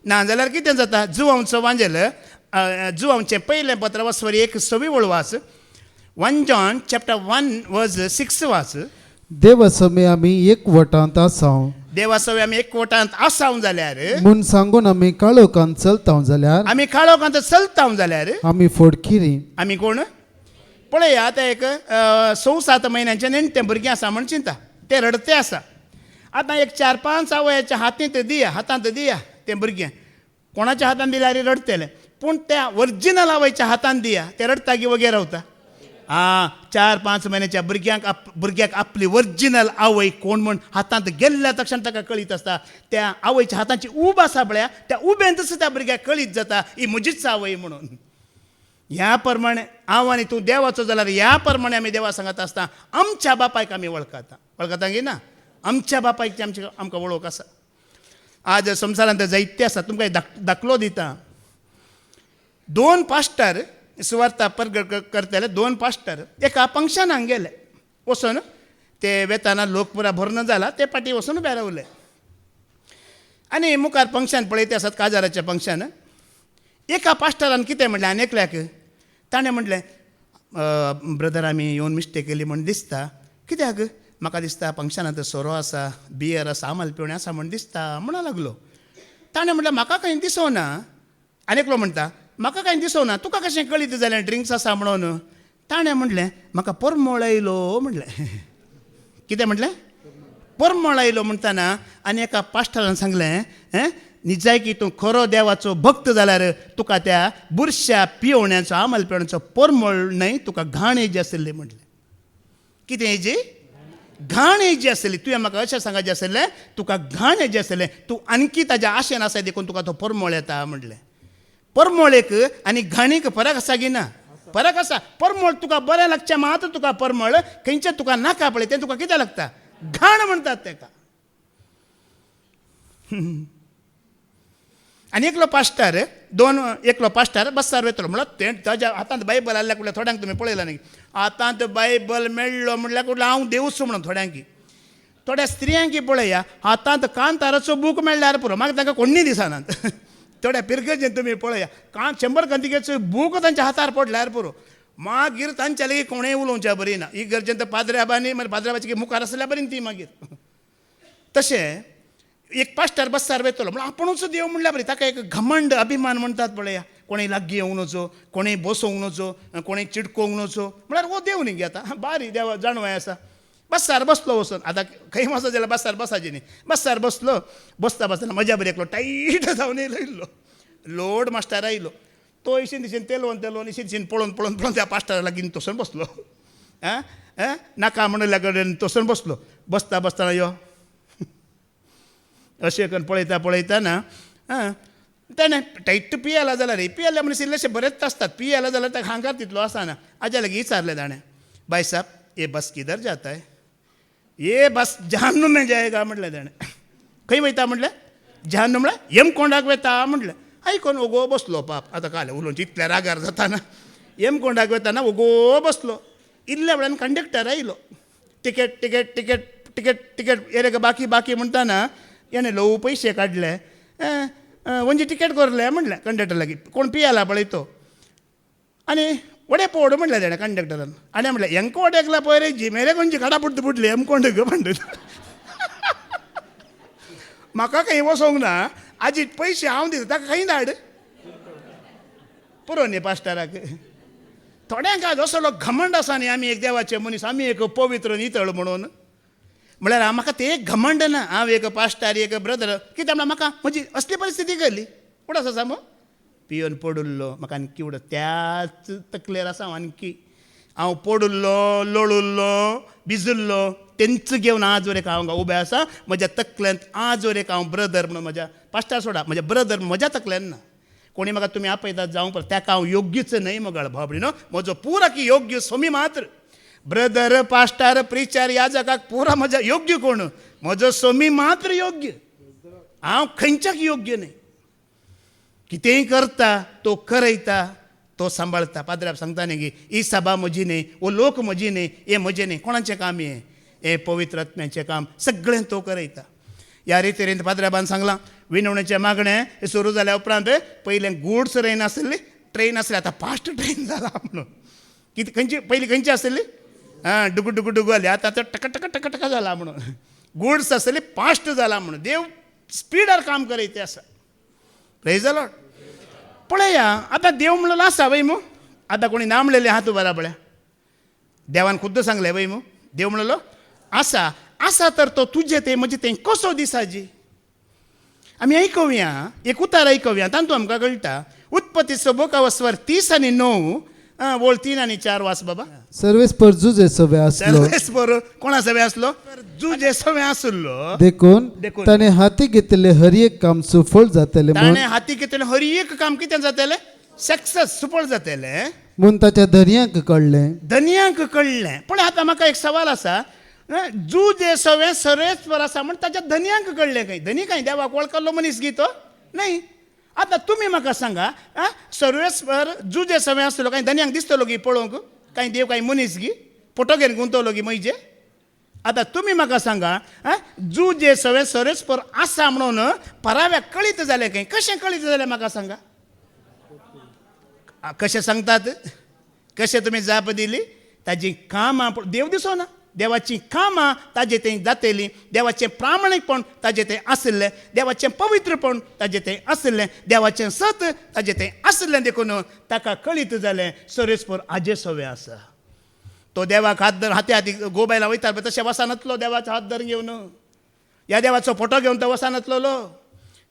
ना जाल्यार कितें जाता जुवांवचो वांजेल जुवांवचें पयलें पत्र वस्वर 1 वाच 1 John chapter 1 verse 6 वाच देव समे आमी एकवटांत आसाव देवा सवे आमी एकवटांत आसाव जाल्यार म्हूण सांगून आमी काळोखांत चलताव जाल्यार आमी काळोखांत चलताव जाल्यार आमी फोडकिरी आमी कोण पळया आतां एक 6-7 म्हयन्यांचें नेणटें भुरगें आसा म्हण चिंता ते रडते आसा आतां एक 4-5 आवयाच्या हातांत दिया तें भुरगें कोणाच्या हातान दिल्यार रडतलें पूण त्या ओरिजिनल आवयच्या हातान दिया ते रडता की वगैरे रावता 4-5 म्हयन्याच्या भुरग्याक आपली ओरिजिनल आवय कोण म्हण हातांत गेल्ल्या तक्षण ताका कळीत आसता त्या आवयच्या हातांची उब आसा पळया त्या उबेंतच त्या भुरग्याक कळीत जाता ही म्हजीच आवय म्हणून ह्या प्रमाणे हांव आनी तूं देवाचो जाल्यार ह्या प्रमाणे आमी देवा सांगता आसता आमच्या बापायक आमी वळखता गी ना आमच्या बापायक आमकां वळख आसा आज संवसारांत जायते आसा तुमकां दाखलो दिता 2 पास्टर सुवार्ता प्रगट करतले 2 पास्टर एका फंक्शनाक गेले वचून ते वेताना लोक पुरा भरणं जाला ते पाटी वचून उबे रावले आनी मुखार फंक्शन पळयते आसात काजाराचें फंक्शन एका पास्टरान कितें म्हणलें आनी एकल्याक ताणें म्हणलें ब्रदर आमी येवन मिस्टेक केली म्हण दिसता कित्याक म्हाका दिसता फंक्शनांत सोरो आसा बियर आसा आमाल पिवणें आसा म्हण दिसता म्हणूं लागलो ताणें म्हणलें म्हाका कांय दिसोना आनी एकलो म्हणटा म्हाका कांय दिसोना तुका कशें कळीत जालें ड्रिंक्स आसा म्हणून ताणें म्हणलें म्हाका परमळ आयलो म्हणलें कितें म्हणलें परमळ आयलो म्हणटाना आनी एका पास्टरान सांगलें निजाय की तूं खरो देवाचो भक्त जाल्यार तुका त्या बुरश्या पिवण्याचो आमाल पिवण्याचो परमळ न्हय तुका घाण हेजी आसली म्हणलें कितें हेजी घाण हेजी आसली तुवें म्हाका अशें सांगचें आसलें तुका घाण हेजी आसलें तूं आणकी ताज्या आशेन आसा देखून तुका तो परमळ येता म्हणलें परमळेक आनी घाणीक फरक आसा की ना फरक आसा परमळ तुका बरें लागचें मात तुका परमळ खंयचें तुका नाका पळय तें तुका कितें लागता घाण म्हणटात ताका आनी एकलो पास्टर बसार वेतलो म्हणल्यार तें ताज्या हातांत बायबल आसल्या कडल्यान थोड्यांक तुमी पळयलां न्ही हातांत बायबल मेळ्ळो म्हणल्यार कडल्यान हांव देवूच म्हणून थोड्यांकी थोड्या स्त्रियांकी पळया हातांत कांताराचो बूक मेळ्ळ्यार पुरो म्हाका तांकां कोण्णी दिसनात थोड्या पिरगेचें तुमी पळया 100 कंतिकेचो बूक तांच्या हातार पडल्यार पुरो मागीर तांच्या लेगीत कोणेंय उलोवच्या बरी ना ही गरजेन पाद्र्याबांनी मागीर पाद्र्याबाची मुखार आसल्या बरी ती मागीर तशें एक पास्टर बसार वेतलो म्हणल्यार आपुणूच देव म्हणल्यार बरी ताका एक घमंड अभिमान म्हणटात पळया कोणें लागीं येवंक नजो कोणेंय बसोवंक नजो कोणेंय चिडकोवंक नजो म्हळ्यार हो देव न्ही गे आतां बारी देवा जाणवाय आसा बसार बसलो वचून आतां खंय वचत जाल्यार बसार बसाची न्ही बसार बसलो बसता बसतना म्हज्या बरी एकलो टायट जावन येयलो लोड मास्टर आयलो तो इशीन दिशेन तेलोवन इशीन दिशेन पळोवन त्या पास्टरा लागीं तसोन बसलो नाका म्हणल्या कडेन तसोन बसलो बसतना यो अशें करून पळयतना ताणें टायट पियेला जाल्यार पियेले मनीस इल्लेशे बरेच आसतात पियेला जाल्यार ताका हांकार तितलो आसना हाज्या लागीं विचारलें ताणें भाई साहब ये बस किधर जाता है ये बस जहन्नुम में जाएगा म्हटलें ताणें खंय वयता म्हटलें जहन्नुम म्हळ्यार येमकोंडाक वयता म्हटलें आयकोन ओगो बसलो पाप आतां काले उलोवचें इतल्या रागार जाता ना येमकोंडाक वयताना ओगो बसलो इल्ल्या वेळान कंडक्टर आयलो ticket ticket ticket ticket ticket Erech बाकी म्हणटाना याने लो पयशे काडले म्हणजे टिकेट करले म्हणलें कंडक्टर लागीं कोण पियेला पळय तो आनी वडे पोड म्हणलें ताणें कंडक्टरान आनी म्हणलें हेंका वडेकला पळय रे जिमेरे खंयची काडा पुट्ट पुटली एमकोंड गो म्हणट म्हाका खंय वसोंक ना आजी पयशे हांव दिता ताका खंय धाड पुरो न्ही पास्टराक थोड्यांक आज असलो घमंड आसा न्ही आमी एक देवाचे मनीस आमी एक पवित्र नितळ म्हणून म्हळ्यार म्हाका ते एक घमंड ना हांव एक पास्टर एक ब्रदर कित्याक म्हळ्यार म्हाका म्हजी असली परिस्थिती घडली उडस आसा मग पियोन पडुल्लो म्हाका आनकी उडत त्याच तकलेर आसा आनकी हांव पडुल्लो लोळुल्लो भिजुल्लो तेंच घेवन आज वरेक हांव उबें आसा म्हज्या तकल्यांत आज वरेक हांव ब्रदर म्हणून म्हज्या पास्टर सोडा म्हज्या ब्रदर म्हज्या तकल्यान ना कोणी म्हाका तुमी आपयतात जावं पळय ताका हांव योग्यच न्हय मगळ भाबडी न्हू म्हजो पुरा की योग्य सोमी मात्र ब्रदर पास्टर प्रिचर ह्या जगाक पुरा म्हज्या योग्य कोण म्हजो सोमी मात्र योग्य हांव खंयच्याक योग्य न्हय कितेंय करता तो करयता तो सांबाळता पाद्र्याब सांगता न्ही की ही सभा म्हजी न्ही वो लोक म्हजी न्ही हे म्हजें न्ही कोणाचें काम हे पवित्र आत्म्याचें काम सगळें तो करयता ह्या रितीन पाद्र्याबान सांगलां विनवणेचें मागणें सुरू जाल्या उपरांत पयलें गुड्स ट्रेन आसली ट्रेन आसली आतां फास्ट ट्रेन जाला म्हणून कितें खंयची पयलीं खंयची आसली डुगू डुगू डुगू जाली आतां टक टक टक टक जाला म्हणून गुड्स आसली फास्ट जाला म्हणून देव स्पिडार काम करयते आसा प्रेज द लॉर्ड पळया आतां देव म्हणलेलो आसा वय मू आतां कोणी ना म्हणलेलें आहा तूं बराबळ्या देवान खुद्द सांगलें वय मू देव म्हणलेलो आसा आसा तर तो तुजें तें म्हजें तें कसो दिसाजी आमी आयकूया एक उतार आयकूया तातूंत आमकां कळटा उत्पत्तीचो बोकावो स्वर 30 आनी 9 वोळ 3 आनी 4 वाच बाबा सर्वेस पर जुजे सवे आसलो सर्वेस पर कोणा सवे आसलो जुजे सवे आसलो देखून ताणे हाती घेतले हर एक काम सुफळ जातले ताणे हाती घेतले हर एक काम कितें जातलें सक्सेस सुफळ जातलें म्हूण ताच्या धन्यांक कळ्ळें पण आतां म्हाका एक सवाल आसा जुजे सवे सर्वेस पर आसा म्हण ताच्या धन्यांक कळ्ळें खंय धनी खंय देवाक वळखलो मनीस गी तो न्हय आतां तुमी म्हाका सांगा सर्वेस्पर जुजे सवय आसतलो कांय धन्यांक दिसतलो गी पळोवंक कांय देव कांय मनीस गी फोटो घेवन गुंतवलो गी मयजे आतां तुमी म्हाका सांगा जुजे सवय सर्वेस्पर आसा म्हणून पराव्याक कळीत जालें खंय कशें कळीत जालें म्हाका सांगा कशें सांगतात कशें तुमी जाप दिली ताजी कामां देव दिसोना देवाची कामां ताजे थंय जातलीं देवाचें प्रामाणीकपण ताजे थंय आसलें देवाचें पवित्रपण ताजे थंय आसलें देवाचें सत ताजे थंय आसलें देखून ताका कळीत जालें सर्वेस्पर आजे सवय आसा तो देवाक हाती गोबायला वयता पळय तशें वसानातलो देवाचो हात धरून घेवन ह्या देवाचो फोटो घेवन तो वसानातलो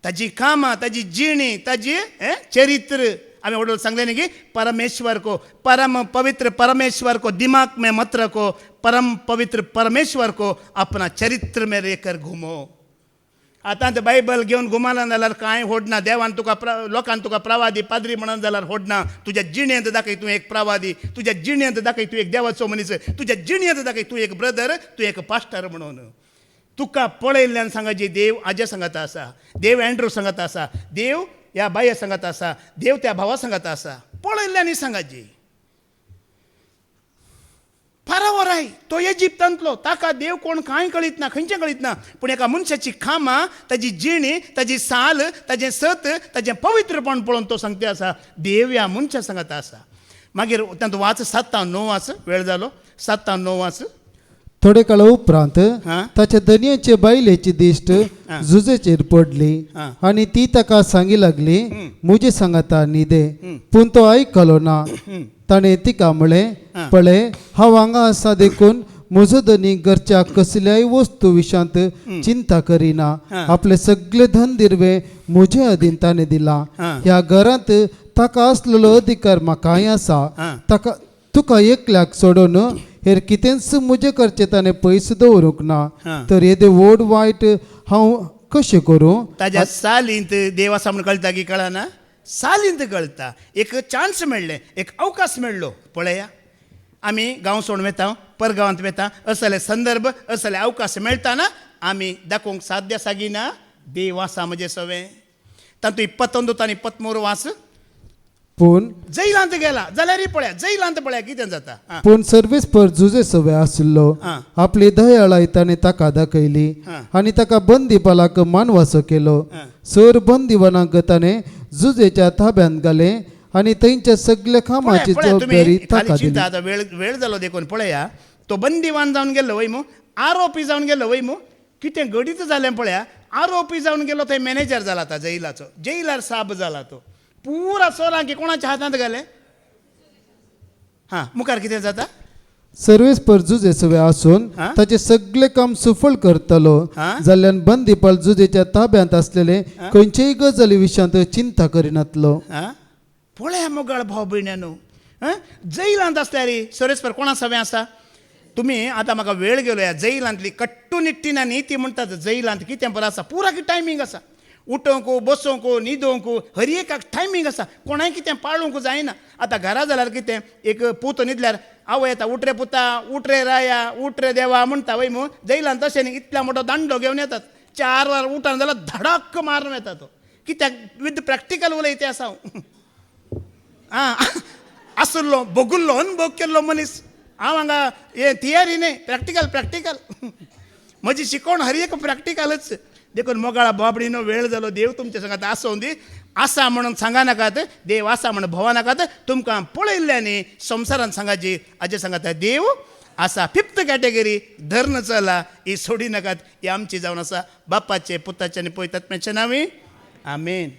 ताजी कामां ताजी जिणी ताजी चरित्र आम्ही वडोल सांगले न्ही की परमेश्वर को परम पवित्र परमेश्वर को दिमाग में मत रखो परम पवित्र परमेश्वर को अपना चरित्र में रेकर घुमो आतां ते बायबल घेवन घुमाना जाल्यार कांय होडना देवान तुका लोकांन तुका प्रवादी पाद्री म्हणून जाल्यार होडना तुज्या जिणेंत दाखय तूं एक प्रवादी तुज्या जिणेंत दाखय तूं एक देवाचो मनीस तुज्या जिणेंत दाखय तूं एक ब्रदर तूं एक पास्टर म्हणून तुका पळयल्ल्यान सांगाजी देव आजे सांगता आसा देव एंड्रू सांगता आसा देव ह्या बाये सांगत आसा देव त्या भावा सांगत आसा पळयल्ल्यानी सांगाजी फारावराय तो इजिप्तांतलो ताका देव कोण कांय कळीत ना खंयचें कळीत ना पूण एका मनशाची कामां ताजी जिणी ताजी साल ताजें सत ताजें पवित्रपण पळोवन तो सांगता आसा देव ह्या मनशा सांगता आसा मागीर तांचो वाच 7:9 वाच वेळ जालो 7:9 वाच थोडे काळ उपरांत ताच्या धन्याचे बायलेची दिश्ट जुजेचेर पडली आणि ती ताका सांगी लागली मुझे सांगता न्हिदे पूण तो आयकलो ना ताणें तिका म्हळें पळय हांव हांगा आसा देखून म्हजो धनी घरच्या कसल्याय वस्तू विशांत चिंता करिना आपले सगळे धन दिर्वे म्हजे अधीन ताणें दिला ह्या घरांत ताका आसलेलो अधिकार म्हाकाय आसा ताका तुका एकल्याक सोडून हेर कितेंच म्हजे करचें ताणें पयस दवरूंक ना तर येदे व्हड वायट हांव कशें करूं ताज्या सालींत देव आसा म्हूण कळटा की कळना सालींत कळटा एक चान्स मेळ्ळें एक अवकाश मेळ्ळो पळया आमी गांव सोडून वेता परगांवांत वेता असले संदर्भ असले अवकाश मेळटाना आमी दाखोवंक साध्य सागिना देव आसा म्हजे सवें तातूंत 21 आनी 23 वास पूण जैलांत गेला जाल्यार पळया जैलांत पळया कितें जाता पूण सर्वेस्पर जुजे सवय आशिल्लो आपली दयाळाय ताणें ताका दाखयली आनी ताका बंदीपालाक मानवासो केलो सर बंदीवानाक ताणें जुजेच्या ताब्यांत घालें आनी थंयच्या सगळ्या कामाची जबाबदारी ताका दिली आतां वेळ जालो देखून पळया तो बंदीवान जावन गेलो वय मू आरोपी जावन गेलो वय मू कितें घडीत जालें पळया आरोपी जावन गेलो थंय मॅनेजर जाला आतां जैलाचो जैलार साब जाला तो पुरा सोलांकी कोणाच्या हातांत घाले मुखार कितें जाता सर्वेस्पर जुजे सवय आसून ताचे सगळे काम सुफळ करतलो जाल्यार बंदीपाल जुजेच्या ताब्यांत आसलेले खंयचेय गजाली विशांत चिंता करिनातलो पळया मोगाळ भाव भयण्यानो जैलांत आसल्यार सर्वेस्पर कोणा सवय आसा तुमी आतां म्हाका वेळ गेलो ह्या जैलांतली कट्टू न्ही ती म्हणटात जैलांत कितें बरें आसा पुरा की टायमींग आसा उठोवंक बसोवंक न्हिदोवंक हर एकाक टायमींग आसा कोणाय कितें पाळूंक जायना आतां घरा जाल्यार कितें एक पूत न्हिदल्यार आवय येता उठ रे पुता उठ रे राया उठ रे देवा म्हणटा वय मू जैलांत तशें न्ही इतल्या मोठो दांडो घेवन येतात 4 वर उठान जाल्यार धडक मारून येता तो कित्याक विथ प्रॅक्टिकल उलयता आसा आसुल्लो भोगुल्लो अनुभव केल्लो मनीस हांव हांगा हे थियरी न्ही प्रॅक्टिकल म्हजी शिकोवण हर एक प्रॅक्टिकलच देखून मोगाळा बाबडीनो वेळ जालो देव तुमच्या सांगात आसूं दी आसा म्हणून सांगा नाकात देव आसा म्हणून भोवा नाकात तुमकां पळयल्ल्यानी संवसारांत सांगाची आजे सांगात देव आसा 5th कॅटेगरी धर्न चला ही सोडी नाकात ही आमची जावन आसा बापाचे पुताचे आनी पवित्रात्म्याचे नांवी आमेन.